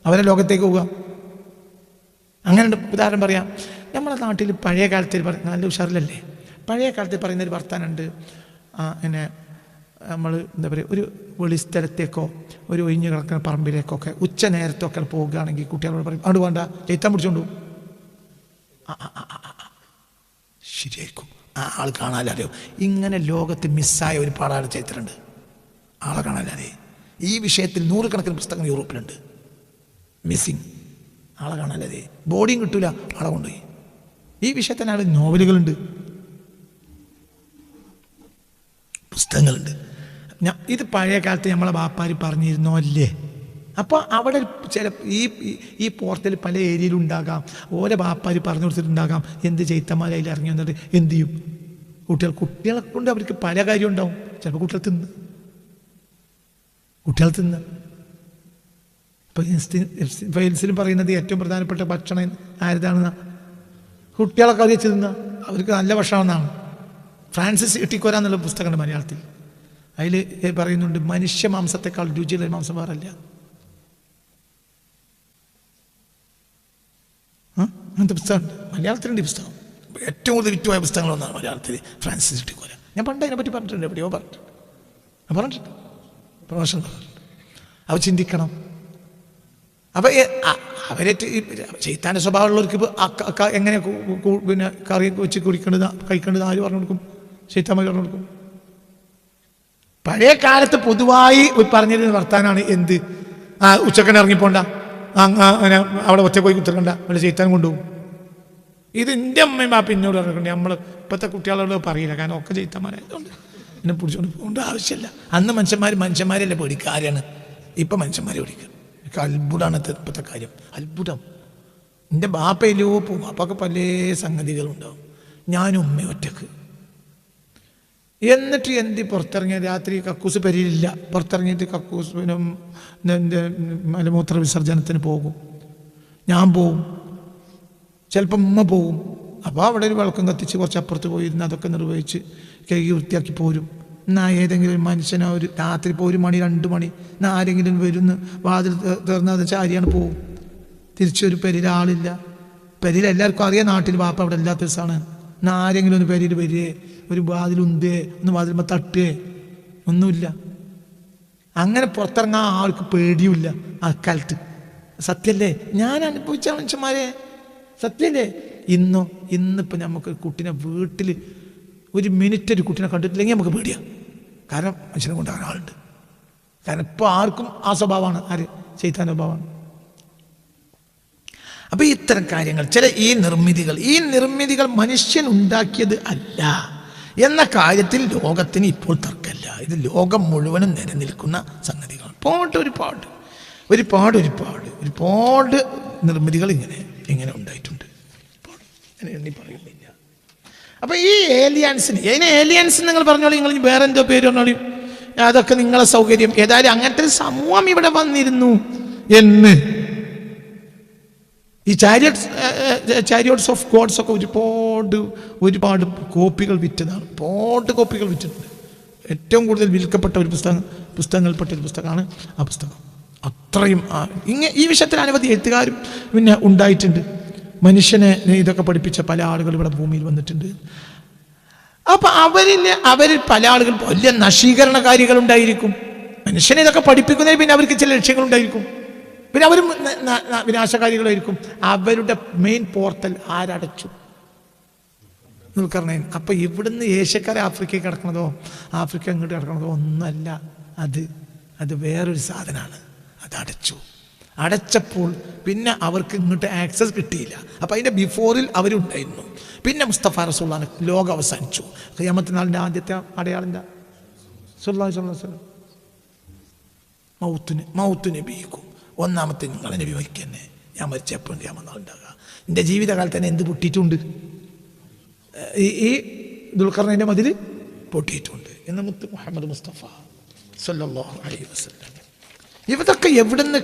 അവരെ ലോകത്തേക്ക് പോവുക. അങ്ങനെ ഉദാഹരണം പറയാം. നമ്മുടെ നാട്ടിൽ പഴയ കാലത്തിൽ നല്ല ഉഷാറിലല്ലേ, പഴയ കാലത്തിൽ പറയുന്നൊരു വർത്താനുണ്ട്. പിന്നെ നമ്മൾ എന്താ പറയുക, ഒരു വെളിസ്ഥലത്തേക്കോ ഒരു ഒഴിഞ്ഞു കിടക്കുന്ന പറമ്പിലേക്കൊക്കെ ഉച്ച നേരത്തൊക്കെ പോകുകയാണെങ്കിൽ കുട്ടികളോട് പറയും, അവിടെ വേണ്ട, ചെയ്ത്താൻ പിടിച്ചോണ്ടു. ശരിയായിരിക്കും, ആ ആൾ കാണാനറിയോ. ഇങ്ങനെ ലോകത്ത് മിസ്സായ ഒരുപാട് ആൾ ചരിത്രമുണ്ട്. ആളെ കാണാനറിയേ. ഈ വിഷയത്തിൽ 100 കണക്കിന് പുസ്തകങ്ങൾ യൂറോപ്പിലുണ്ട്. മിസ്സിങ്, ആളെ കാണാനറിയേ. ബോഡിയും കിട്ടൂല, ആളെ കൊണ്ടുപോയി. ഈ വിഷയത്തിന് ആൾ നോവലുകളുണ്ട്, പുസ്തകങ്ങളുണ്ട്. ഇത് പഴയ കാലത്ത് നമ്മളെ ബാപ്പാര് പറഞ്ഞിരുന്നോ അല്ലേ? അപ്പോൾ അവിടെ ചില ഈ പോർട്ടൽ പല ഏരിയയിലും ഉണ്ടാകാം. ഓരോ ബാപ്പാര് പറഞ്ഞു കൊടുത്തിട്ടുണ്ടാകാം. എന്ത് ചെയ്ത്തന്മാർ അതിൽ ഇറങ്ങി വന്നിട്ട് എന്ത് ചെയ്യും? കുട്ടികളെ കൊണ്ട് അവർക്ക് പല കാര്യം ഉണ്ടാവും. ചിലപ്പോൾ കുട്ടികൾ തിന്ന് ഇപ്പോൾ എൽസിലും പറയുന്നത് ഏറ്റവും പ്രധാനപ്പെട്ട ഭക്ഷണം ആരുതാണെന്നാ? കുട്ടികളൊക്കെ അവർ തിന്ന, അവർക്ക് നല്ല ഭക്ഷണമെന്നാണ്. ഫ്രാൻസിസ് ഇട്ടിക്കോര എന്നുള്ള പുസ്തകമുണ്ട് മലയാളത്തിൽ. അതിൽ പറയുന്നുണ്ട്, മനുഷ്യ മാംസത്തെക്കാൾ രുചിയുള്ള മാംസം വേറല്ല. അങ്ങനത്തെ പുസ്തകമുണ്ട് മലയാളത്തിലുണ്ട്. ഈ പുസ്തകം ഏറ്റവും കൂടുതൽ വിറ്റുപോയ പുസ്തകങ്ങളൊന്നാണ് മലയാളത്തിൽ ഫ്രാൻസിസ് ഇട്ടിക്കോര. ഞാൻ പണ്ട് അതിനെപ്പറ്റി പറഞ്ഞിട്ടുണ്ട്, എവിടെയോ പറഞ്ഞിട്ടുണ്ട് പ്രഭാഷണം. അവ ചിന്തിക്കണം. അപ്പം അവരേറ്റ് ചെയ്ത്താൻ്റെ സ്വഭാവമുള്ളവർക്ക് ഇപ്പോൾ എങ്ങനെ പിന്നെ കറി വെച്ച് കഴിക്കേണ്ടത് ആര് പറഞ്ഞു കൊടുക്കും? ചെയ്ത്താന്മാർ പറഞ്ഞു കൊടുക്കും. പഴയ കാലത്ത് പൊതുവായി പറഞ്ഞിരുന്ന വർത്താനാണ് എന്ത്? ഉച്ചക്കനെ ഇറങ്ങിപ്പോണ്ട, അങ്ങനെ അവിടെ ഒറ്റ പോയി കുത്തിറക്കണ്ട, അവിടെ ചെയ്ത്താൻ കൊണ്ടുപോകും. ഇത് എൻ്റെ അമ്മയും ബാപ്പ എന്നോട് പറഞ്ഞിട്ടുണ്ട്. നമ്മൾ ഇപ്പോഴത്തെ കുട്ടികളോട് പറയില്ല, കാരണം ഒക്കെ ചെയ്ത്തമാരായതുകൊണ്ട് എന്നെ പിടിച്ചുകൊണ്ട് പോകേണ്ട ആവശ്യമില്ല. അന്ന് മനുഷ്യന്മാരല്ലേ പേടിക്കുക, ആരാണ് ഇപ്പം മനുഷ്യന്മാരെ പേടിക്കുക. എനിക്ക് അത്ഭുതമാണ് ഇപ്പോഴത്തെ കാര്യം, അത്ഭുതം. എൻ്റെ ബാപ്പയിലോ പോകും, ബാപ്പൊക്കെ പല സംഗതികളുണ്ടാവും, ഞാനും ഉമ്മ ഒറ്റക്ക്. എന്നിട്ട് എന്ത് പുറത്തിറങ്ങിയ രാത്രി കക്കൂസ് പെരിയിലില്ല, പുറത്തിറങ്ങിയിട്ട് കക്കൂസിനും എൻ്റെ മലമൂത്ര വിസർജനത്തിന് പോകും, ഞാൻ പോവും, ചിലപ്പം ഉമ്മ പോവും. അപ്പോൾ അവിടെ ഒരു വിളക്കം കത്തിച്ച് കുറച്ച് അപ്പുറത്ത് പോയിരുന്ന് അതൊക്കെ നിർവഹിച്ച് കഴുകി വൃത്തിയാക്കി പോരും. എന്നാൽ ഏതെങ്കിലും ഒരു മനുഷ്യനോ ഒരു രാത്രി ഇപ്പോൾ 1 മണി 2 മണി എന്നാൽ ആരെങ്കിലും വരുന്ന വാതിൽ തുറന്നത് ചാരിയാണ് പോവും. തിരിച്ചൊരു പെരിയിൽ ആളില്ല, പെരിയിൽ എല്ലാവർക്കും അറിയാം നാട്ടിൽ വാപ്പ അവിടെ ഇല്ലാത്ത ദിവസമാണ്. എന്നാൽ ആരെങ്കിലും ഒന്ന് പെരിയിൽ വരികയെ, ഒരു വാതിലുന്തേ, ഒന്ന് വാതിലുമ്പോൾ തട്ടുകയെ, ഒന്നുമില്ല. അങ്ങനെ പുറത്തിറങ്ങാൻ ആൾക്ക് പേടിയുമില്ല അക്കാലത്ത്. സത്യല്ലേ? ഞാൻ അനുഭവിച്ച മനുഷ്യന്മാരെ, സത്യല്ലേ? ഇന്നിപ്പോൾ നമുക്ക് കുട്ടീനെ വീട്ടിൽ 1 മിനിറ്റ് ഒരു കുട്ടീനെ കണ്ടിട്ടില്ലെങ്കിൽ നമുക്ക് പേടിയാണ്. കാരണം മനുഷ്യനെ കൊണ്ടാകാൻ ആളുണ്ട്. കാരണം ഇപ്പോൾ ആർക്കും ആ സ്വഭാവമാണ്, ആര് ചെയ്താൻ സ്വഭാവമാണ്. അപ്പം ഇത്തരം കാര്യങ്ങൾ, ചില ഈ നിർമ്മിതികൾ മനുഷ്യൻ ഉണ്ടാക്കിയത് അല്ല എന്ന കാര്യത്തിൽ ലോകത്തിന് ഇപ്പോൾ തർക്കമില്ല. ഇത് ലോകം മുഴുവനും നിലനിൽക്കുന്ന സംഗതികളാണ്. ഒരുപാട് നിർമ്മിതികൾ ഇങ്ങനെ ഉണ്ടായിട്ടുണ്ട്. എണ്ണി പറയുന്നില്ല. അപ്പം ഈ ഏലിയൻസ് നിങ്ങൾ പറഞ്ഞോളൂ, നിങ്ങൾ വേറെ എന്തോ പേര് പറഞ്ഞോളൂ, അതൊക്കെ നിങ്ങളെ സൗകര്യം. ഏതായാലും അങ്ങനത്തെ ഒരു സമൂഹം ഇവിടെ വന്നിരുന്നു എന്ന് ഈ ചാരിയോട്സ് ഓഫ് ഗോഡ്സ് ഒക്കെ ഒരുപാട് കോപ്പികൾ വിറ്റതാണ്. കോപ്പികൾ വിറ്റിട്ടുണ്ട്. ഏറ്റവും കൂടുതൽ വിൽക്കപ്പെട്ട ഒരു പുസ്തകങ്ങളിൽപ്പെട്ട ഒരു പുസ്തകമാണ് ആ പുസ്തകം. അത്രയും ഈ വിഷയത്തിൽ അനവധി എഴുത്തുകാരും പിന്നെ ഉണ്ടായിട്ടുണ്ട്. മനുഷ്യനെ ഇതൊക്കെ പഠിപ്പിച്ച പല ആളുകൾ ഇവിടെ ഭൂമിയിൽ വന്നിട്ടുണ്ട്. അപ്പം അവരിൽ പല ആളുകൾ വലിയ നശീകരണകാരികളുണ്ടായിരിക്കും. മനുഷ്യനെ ഇതൊക്കെ പഠിപ്പിക്കുന്നതിന് പിന്നെ അവർക്ക് ചില ലക്ഷ്യങ്ങളുണ്ടായിരിക്കും. പിന്നെ അവരും വിനാശകാരികളായിരിക്കും. അവരുടെ മെയിൻ പോർട്ടൽ ആരടച്ചു? ദുൽഖർനൈൻ. അപ്പം ഇവിടുന്ന് ഏഷ്യക്കാരെ ആഫ്രിക്കയിൽ കിടക്കണതോ ആഫ്രിക്ക ഇങ്ങോട്ട് കിടക്കണതോ ഒന്നല്ല. അത് വേറൊരു സാധനമാണ്. അത് അടച്ചപ്പോൾ പിന്നെ അവർക്ക് ഇങ്ങോട്ട് ആക്സസ് കിട്ടിയില്ല. അപ്പം അതിൻ്റെ ബിഫോറിൽ അവരുണ്ടായിരുന്നു. പിന്നെ മുസ്തഫ റസൂലുള്ളാഹിന്റെ ലോകം അവസാനിച്ചു. ഖിയാമത്ത് നാളിൻ്റെ ആദ്യത്തെ അടയാളം എന്താ? സല്ലല്ലാഹു അലൈഹി വസല്ലം മൗത്ത് നബിക്കും. ഒന്നാമത്തെ നിങ്ങളെ നബി മരിക്കന്നെ, ഞാൻ മരിച്ചപ്പോൾ ഖിയാമത്ത് നാളുണ്ടാകുക. എൻ്റെ ജീവിതകാലത്ത് തന്നെ എന്ത് പൊട്ടിയിട്ടുണ്ട്? ഈ ദുൽഖർനൈൻ്റെ മതിൽ പൊട്ടിയിട്ടുണ്ട് എന്ന് മുത്ത് മുഹമ്മദ് മുസ്തഫ സല്ലല്ലാഹു അലൈഹി വസല്ലം. ഇതൊക്കെ എവിടുന്ന്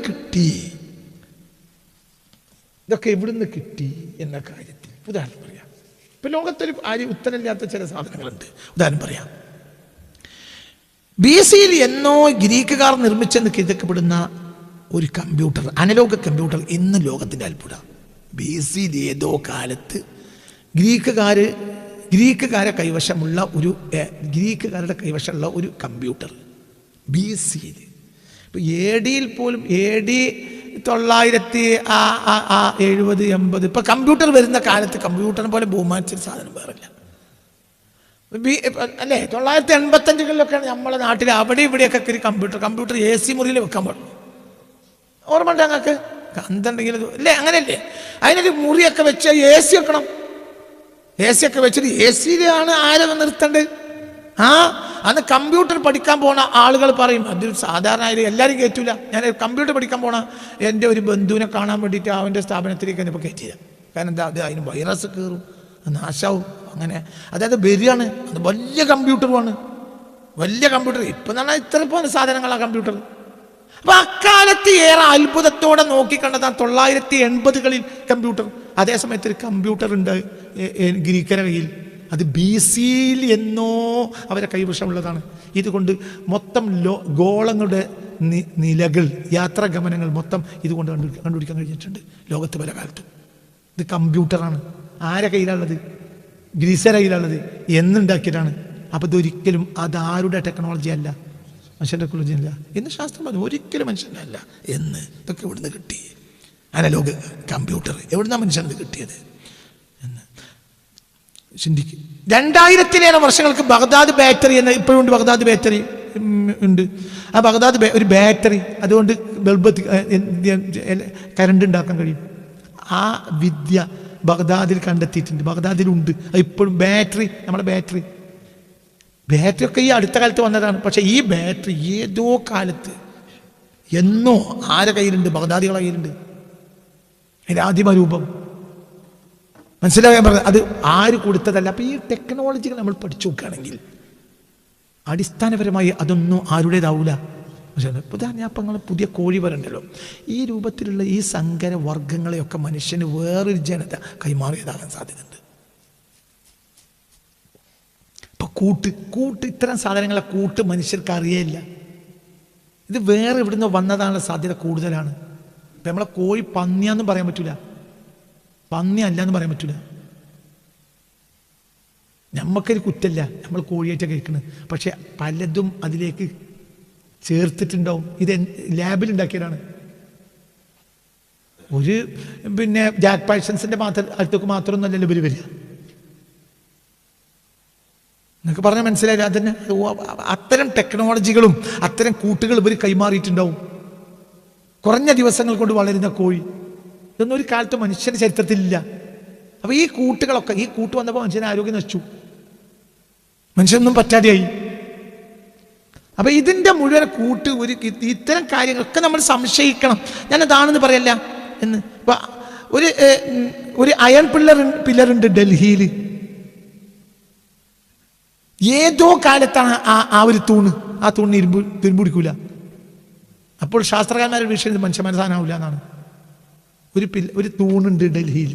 കിട്ടി എന്ന കാര്യത്തിൽ ഉദാഹരണം പറയാം. ഇപ്പം ലോകത്തൊരു ആരും ഉത്തരമില്ലാത്ത ചില സാധനങ്ങളുണ്ട്. ഉദാഹരണം പറയാം. BC എന്നോ ഗ്രീക്കുകാർ നിർമ്മിച്ചെന്ന് കരുതപ്പെടുന്ന ഒരു കമ്പ്യൂട്ടർ, അനലോഗ് കമ്പ്യൂട്ടർ ഇന്ന് ലോകത്തിൻ്റെ അത്ഭുതം. BC ഏതോ കാലത്ത് ഗ്രീക്കുകാരുടെ കൈവശമുള്ള ഒരു കമ്പ്യൂട്ടർ BC. ഇപ്പോൾ AD പോലും AD 970-80 ഇപ്പം കമ്പ്യൂട്ടർ വരുന്ന കാലത്ത് കമ്പ്യൂട്ടറിനെ പോലെ ബഹുമാനിച്ചൊരു സാധനം വേറില്ല അല്ലേ? 985-കളിലൊക്കെയാണ് നമ്മളെ നാട്ടിൽ അവിടെ ഇവിടെയൊക്കെ ഒരു കമ്പ്യൂട്ടർ AC മുറിയിൽ വെക്കാൻ പാടുള്ളൂ. ഓർമ്മ ഉണ്ട് ഞങ്ങൾക്ക്? എന്തുണ്ടെങ്കിലും അല്ലേ, അങ്ങനെയല്ലേ? അതിനൊരു മുറിയൊക്കെ വെച്ച് AC വെക്കണം. AC ഒക്കെ വെച്ചിട്ട് ACയിലാണ് ആരെ നിർത്തേണ്ടത്? അന്ന് കമ്പ്യൂട്ടർ പഠിക്കാൻ പോണ ആളുകൾ പറയും, അതൊരു സാധാരണ എല്ലാവരും കയറ്റൂല. ഞാൻ കമ്പ്യൂട്ടർ പഠിക്കാൻ പോണ എൻ്റെ ഒരു ബന്ധുവിനെ കാണാൻ വേണ്ടിയിട്ട് അവൻ്റെ സ്ഥാപനത്തിലേക്ക് ഇപ്പോൾ കയറ്റില്ല. കാരണം എന്താ, അതിന് വൈറസ് കയറും, നാശാവും. അങ്ങനെ അതായത് വരികയാണ്. അത് വലിയ കമ്പ്യൂട്ടറുമാണ്, വലിയ കമ്പ്യൂട്ടർ. ഇപ്പം എന്ന് പറഞ്ഞാൽ ഇത്ര പോലെ സാധനങ്ങളാണ് കമ്പ്യൂട്ടർ. അപ്പം അക്കാലത്ത് ഏറെ അത്ഭുതത്തോടെ നോക്കിക്കണ്ടതാണ് 980-കളിൽ കമ്പ്യൂട്ടർ. അതേസമയത്ത് ഒരു കമ്പ്യൂട്ടർ ഉണ്ട് ഗ്രീക്കരുടെ കയ്യിൽ. അത് BC എന്നോ അവരെ കൈവശമുള്ളതാണ്. ഇതുകൊണ്ട് മൊത്തം ഗോളങ്ങളുടെ നിലകൾ, യാത്രാഗമനങ്ങൾ മൊത്തം ഇതുകൊണ്ട് കണ്ടുപിടിക്കാൻ കഴിഞ്ഞിട്ടുണ്ട് ലോകത്ത് പല കാലത്തും. ഇത് കമ്പ്യൂട്ടറാണ്. ആരെ കയ്യിലുള്ളത്? ഗ്രീസരുടെ കയ്യിലുള്ളത്. എന്നുണ്ടാക്കിയതാണ്. അപ്പോൾ ഇതൊരിക്കലും അതാരുടെ ടെക്നോളജി അല്ല, മനുഷ്യൻ്റെ ടെക്നോളജി അല്ല എന്ന് ശാസ്ത്രം പറഞ്ഞു. ഒരിക്കലും മനുഷ്യൻ്റെ അല്ല എന്ന്. ഇതൊക്കെ എവിടുന്ന് കിട്ടി? അനലോഗ് കമ്പ്യൂട്ടർ എവിടുന്നാണ് മനുഷ്യനത് കിട്ടിയത് എന്ന് ചിന്തിക്കും. 2000-ലേറെ വർഷങ്ങൾക്ക് ബഗ്ദാദ് ബാറ്ററി എന്ന ഇപ്പോഴും ഉണ്ട്. ബഗ്ദാദ് ബാറ്ററി ഉണ്ട്. ആ ബഗ്ദാദ് ഒരു ബാറ്ററി, അതുകൊണ്ട് ബൾബ് കരണ്ട് ഉണ്ടാക്കാൻ കഴിയും. ആ വിദ്യ ബഗ്ദാദിൽ കണ്ടെത്തിയിട്ടുണ്ട്. ബഗ്ദാദിലുണ്ട്. അത് ഇപ്പോഴും നമ്മുടെ ബാറ്ററി ഒക്കെ ഈ അടുത്ത കാലത്ത് വന്നതാണ്. പക്ഷേ ഈ ബാറ്ററി ഏതോ കാലത്ത് എന്നോ ആരെ കയ്യിലുണ്ട്? ബഗ്ദാദികളുടെ കയ്യിലുണ്ട്. അതിൻ്റെ ആദിമ രൂപം മനസ്സിലാകാൻ പറഞ്ഞത് അത് ആര് കൊടുത്തതല്ല. അപ്പം ഈ ടെക്നോളജികൾ നമ്മൾ പഠിച്ചു നോക്കുകയാണെങ്കിൽ അടിസ്ഥാനപരമായി അതൊന്നും ആരുടേതാവൂല. ഉദാഹരണം പുതിയ കോഴി വരണ്ടല്ലോ, ഈ രൂപത്തിലുള്ള ഈ സങ്കര വർഗങ്ങളെയൊക്കെ മനുഷ്യന് വേറൊരു ജനത കൈമാറിയതാകാൻ സാധ്യതയുണ്ട്. ഇപ്പൊ കൂട്ട് ഇത്തരം സാധനങ്ങളെ കൂട്ട് മനുഷ്യർക്ക് അറിയേയില്ല. ഇത് വേറെ ഇവിടുന്ന് വന്നതാണുള്ള സാധ്യത കൂടുതലാണ്. ഇപ്പം നമ്മളെ കോഴി പന്നിയാന്നും പറയാൻ പറ്റൂല, പന്നി അല്ല എന്ന് പറയാൻ പറ്റൂല. നമ്മക്കൊരു കുറ്റല്ല, നമ്മൾ കോഴിയായിട്ട് കഴിക്കുന്നത്. പക്ഷെ പലതും അതിലേക്ക് ചേർത്തിട്ടുണ്ടാവും. ഇത് ലാബിലുണ്ടാക്കിയതാണ്. ഒരു ജാക്ക് പാഷൻസിന്റെ അടുത്തേക്ക് മാത്രമൊന്നുമല്ലല്ലോ ഇവർ വരിക. നിങ്ങൾക്ക് പറഞ്ഞാൽ മനസ്സിലായില്ല. അതന്നെ അത്തരം ടെക്നോളജികളും അത്തരം കൂട്ടുകൾ ഇവർ കൈമാറിയിട്ടുണ്ടാവും. കുറഞ്ഞ ദിവസങ്ങൾ കൊണ്ട് വളരുന്ന കോഴി ഇതൊന്നും ഒരു കാലത്ത് മനുഷ്യന്റെ ചരിത്രത്തിലില്ല. അപ്പൊ ഈ കൂട്ടുകളൊക്കെ ഈ കൂട്ട് വന്നപ്പോൾ മനുഷ്യന് ആരോഗ്യം നശിച്ചു, മനുഷ്യനൊന്നും പറ്റാതെയായി. അപ്പൊ ഇതിന്റെ മുഴുവൻ കൂട്ട് ഇത്തരം കാര്യങ്ങളൊക്കെ നമ്മൾ സംശയിക്കണം. ഞാൻ അതാണെന്ന് പറയല്ല എന്ന്. ഒരു അയൺ പില്ലറുണ്ട് ഡൽഹിയിൽ. ഏതോ കാലത്താണ് ആ ഒരു ആ തൂണിന് തുരുമ്പ് പിടിക്കൂല. അപ്പോൾ ശാസ്ത്രകാരന്മാരുടെ വിഷയം മനുഷ്യന്മാരുടെ സാധനമാവില്ല എന്നാണ്. ഒരു തൂണുണ്ട് ഡൽഹിയിൽ,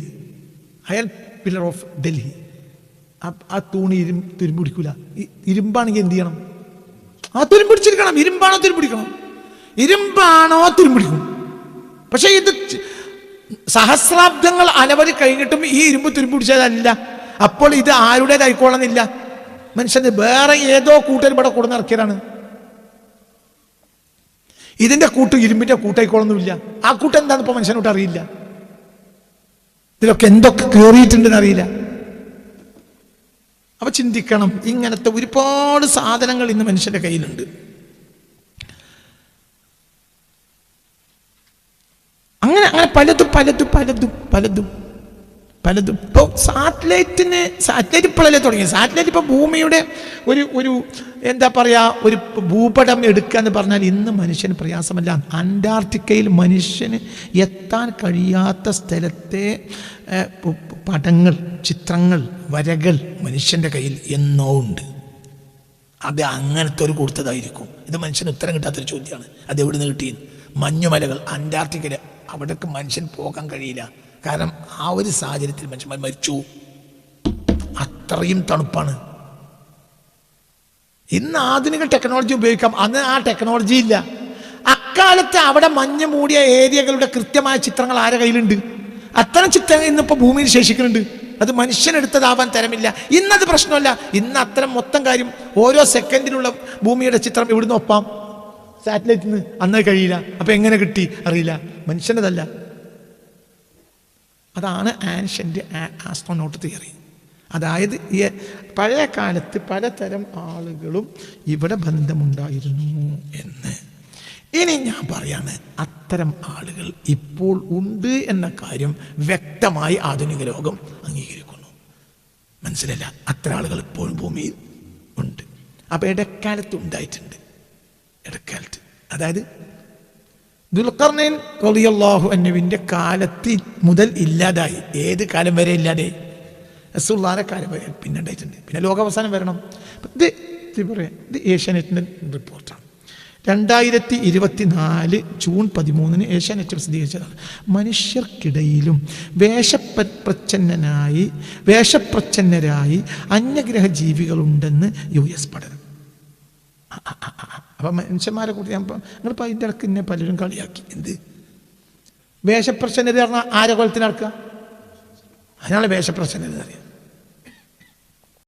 അയൺ പില്ലർ ഓഫ് ഡൽഹി. ആ തൂണ് തുരുമ്പ് പിടിക്കൂല. ഇരുമ്പാണെങ്കിൽ എന്ത് ചെയ്യണം? തുരുമ്പിടിച്ചിരിക്കണം. ഇരുമ്പാണോ തുരുമ്പിടിക്കണം? ഇരുമ്പാണോ തുരുമ്പിടിക്കും. പക്ഷെ ഇത് സഹസ്രാബ്ദങ്ങൾ അനവധി കഴിഞ്ഞിട്ടും ഈ ഇരുമ്പ് തുരുമ്പിടിച്ചതല്ല. അപ്പോൾ ഇത് ആരുടേതായിക്കോളന്നില്ല. മനുഷ്യന് വേറെ ഏതോ കൂട്ടർ ഇവിടെ കൊടുന്നിറക്കിയതാണ്. ഇതിന്റെ കൂട്ട് ഇരുമ്പിന്റെ കൂട്ടായിക്കോളൊന്നുമില്ല. ആ കൂട്ട് എന്താണെന്ന് ഇപ്പൊ മനുഷ്യനോട്ട് അറിയില്ല. ഇതിലൊക്കെ എന്തൊക്കെ കയറിയിട്ടുണ്ടെന്ന് അറിയില്ല. അപ്പൊ ചിന്തിക്കണം. ഇങ്ങനത്തെ ഒരുപാട് സാധനങ്ങൾ ഇന്ന് മനുഷ്യന്റെ കയ്യിലുണ്ട്. അങ്ങനെ പലതും ഇപ്പോൾ സാറ്റലൈറ്റ് ഇപ്പോഴല്ലേ തുടങ്ങി. സാറ്റലൈറ്റ് ഇപ്പോൾ ഭൂമിയുടെ ഒരു എന്താ പറയുക, ഒരു ഭൂപടം എടുക്കുക എന്ന് പറഞ്ഞാൽ ഇന്ന് മനുഷ്യന് പ്രയാസമല്ല. അന്റാർട്ടിക്കയിൽ മനുഷ്യന് എത്താൻ കഴിയാത്ത സ്ഥലത്തെ പടങ്ങൾ, ചിത്രങ്ങൾ, വരകൾ മനുഷ്യൻ്റെ കയ്യിൽ എന്നോ ഉണ്ട്. അത് അങ്ങനത്തെ ഒരു കൊടുത്തതായിരിക്കും. ഇത് മനുഷ്യന് ഉത്തരം കിട്ടാത്തൊരു ചോദ്യമാണ്. അത് എവിടെ നിന്ന് കിട്ടി? മഞ്ഞുമലകൾ അന്റാർട്ടിക്കയിൽ, അവിടേക്ക് മനുഷ്യൻ പോകാൻ കഴിയില്ല. കാരണം ആ ഒരു സാഹചര്യത്തിൽ മനുഷ്യന്മാർ മരിച്ചു. അത്രയും തണുപ്പാണ്. ഇന്ന് ആധുനിക ടെക്നോളജി ഉപയോഗിക്കാം, അന്ന് ആ ടെക്നോളജി ഇല്ല. അക്കാലത്ത് അവിടെ മഞ്ഞ് മൂടിയ ഏരിയകളുടെ കൃത്യമായ ചിത്രങ്ങൾ ആരുടെ കയ്യിലുണ്ട്? അത്തരം ചിത്രങ്ങൾ ഇന്നിപ്പോൾ ഭൂമിയിൽ ശേഷിക്കുന്നുണ്ട്. അത് മനുഷ്യനെടുത്തതാവാൻ തരമില്ല. ഇന്നത് പ്രശ്നമല്ല. ഇന്ന് അത്തരം മൊത്തം കാര്യം ഓരോ സെക്കൻഡിലുള്ള ഭൂമിയുടെ ചിത്രം ഇവിടുന്ന് ഒപ്പാം, സാറ്റലൈറ്റിൽ നിന്ന്. അന്ന് കഴിയില്ല. അപ്പൊ എങ്ങനെ കിട്ടി അറിയില്ല. മനുഷ്യൻ്റെതല്ല. അതാണ് ആൻഷ്യൻ്റ് ആസ്ട്രോനോട്ട് തിയറി. അതായത് പഴയ കാലത്ത് പലതരം ആളുകളും ഇവിടെ ബന്ധമുണ്ടായിരുന്നു എന്ന്. ഇനി ഞാൻ പറയാണ്, അത്തരം ആളുകൾ ഇപ്പോൾ ഉണ്ട് എന്ന കാര്യം വ്യക്തമായി ആധുനിക ലോകം അംഗീകരിക്കുന്നു. മനസ്സിലല്ല, അത്തരം ആളുകൾ ഇപ്പോഴും ഭൂമിയിൽ ഉണ്ട്. അപ്പം ഇടക്കാലത്ത് ഉണ്ടായിട്ടുണ്ട്. ഇടക്കാലത്ത് അതായത് ദുൽഖർനൈൻ റളിയല്ലാഹു അൻഹുവിൻ്റെ കാലത്ത് മുതൽ ഇല്ലാതായി. ഏത് കാലം വരെ ഇല്ലാതായി? റസൂലുള്ളാഹിയുടെ കാലം വരെ പിന്നെ ഉണ്ടായിട്ടുണ്ട്. പിന്നെ ലോകാവസാനം വരണം. ഇത് പറയാം, ഇത് ഏഷ്യാനെറ്റിൻ്റെ റിപ്പോർട്ടാണ്. 2024 ജൂൺ 13 ഏഷ്യാനെറ്റ് പ്രസിദ്ധീകരിച്ചതാണ്. മനുഷ്യർക്കിടയിലും വേഷപ്രച്ഛന്നരായി അന്യഗ്രഹ ജീവികളുണ്ടെന്ന് US പഠനം. അപ്പം മനുഷ്യന്മാരെ കൂട്ടി നിങ്ങളിപ്പോൾ അതിൻ്റെ ഇടയ്ക്ക് എന്നെ പലരും കളിയാക്കി. എന്ത് വേഷപ്രച്ഛന്നത പറഞ്ഞാൽ ആരെ കൊലത്തിന് നടക്കുക? അതിനാണ് വേഷപ്രച്ഛന്നത അറിയാം.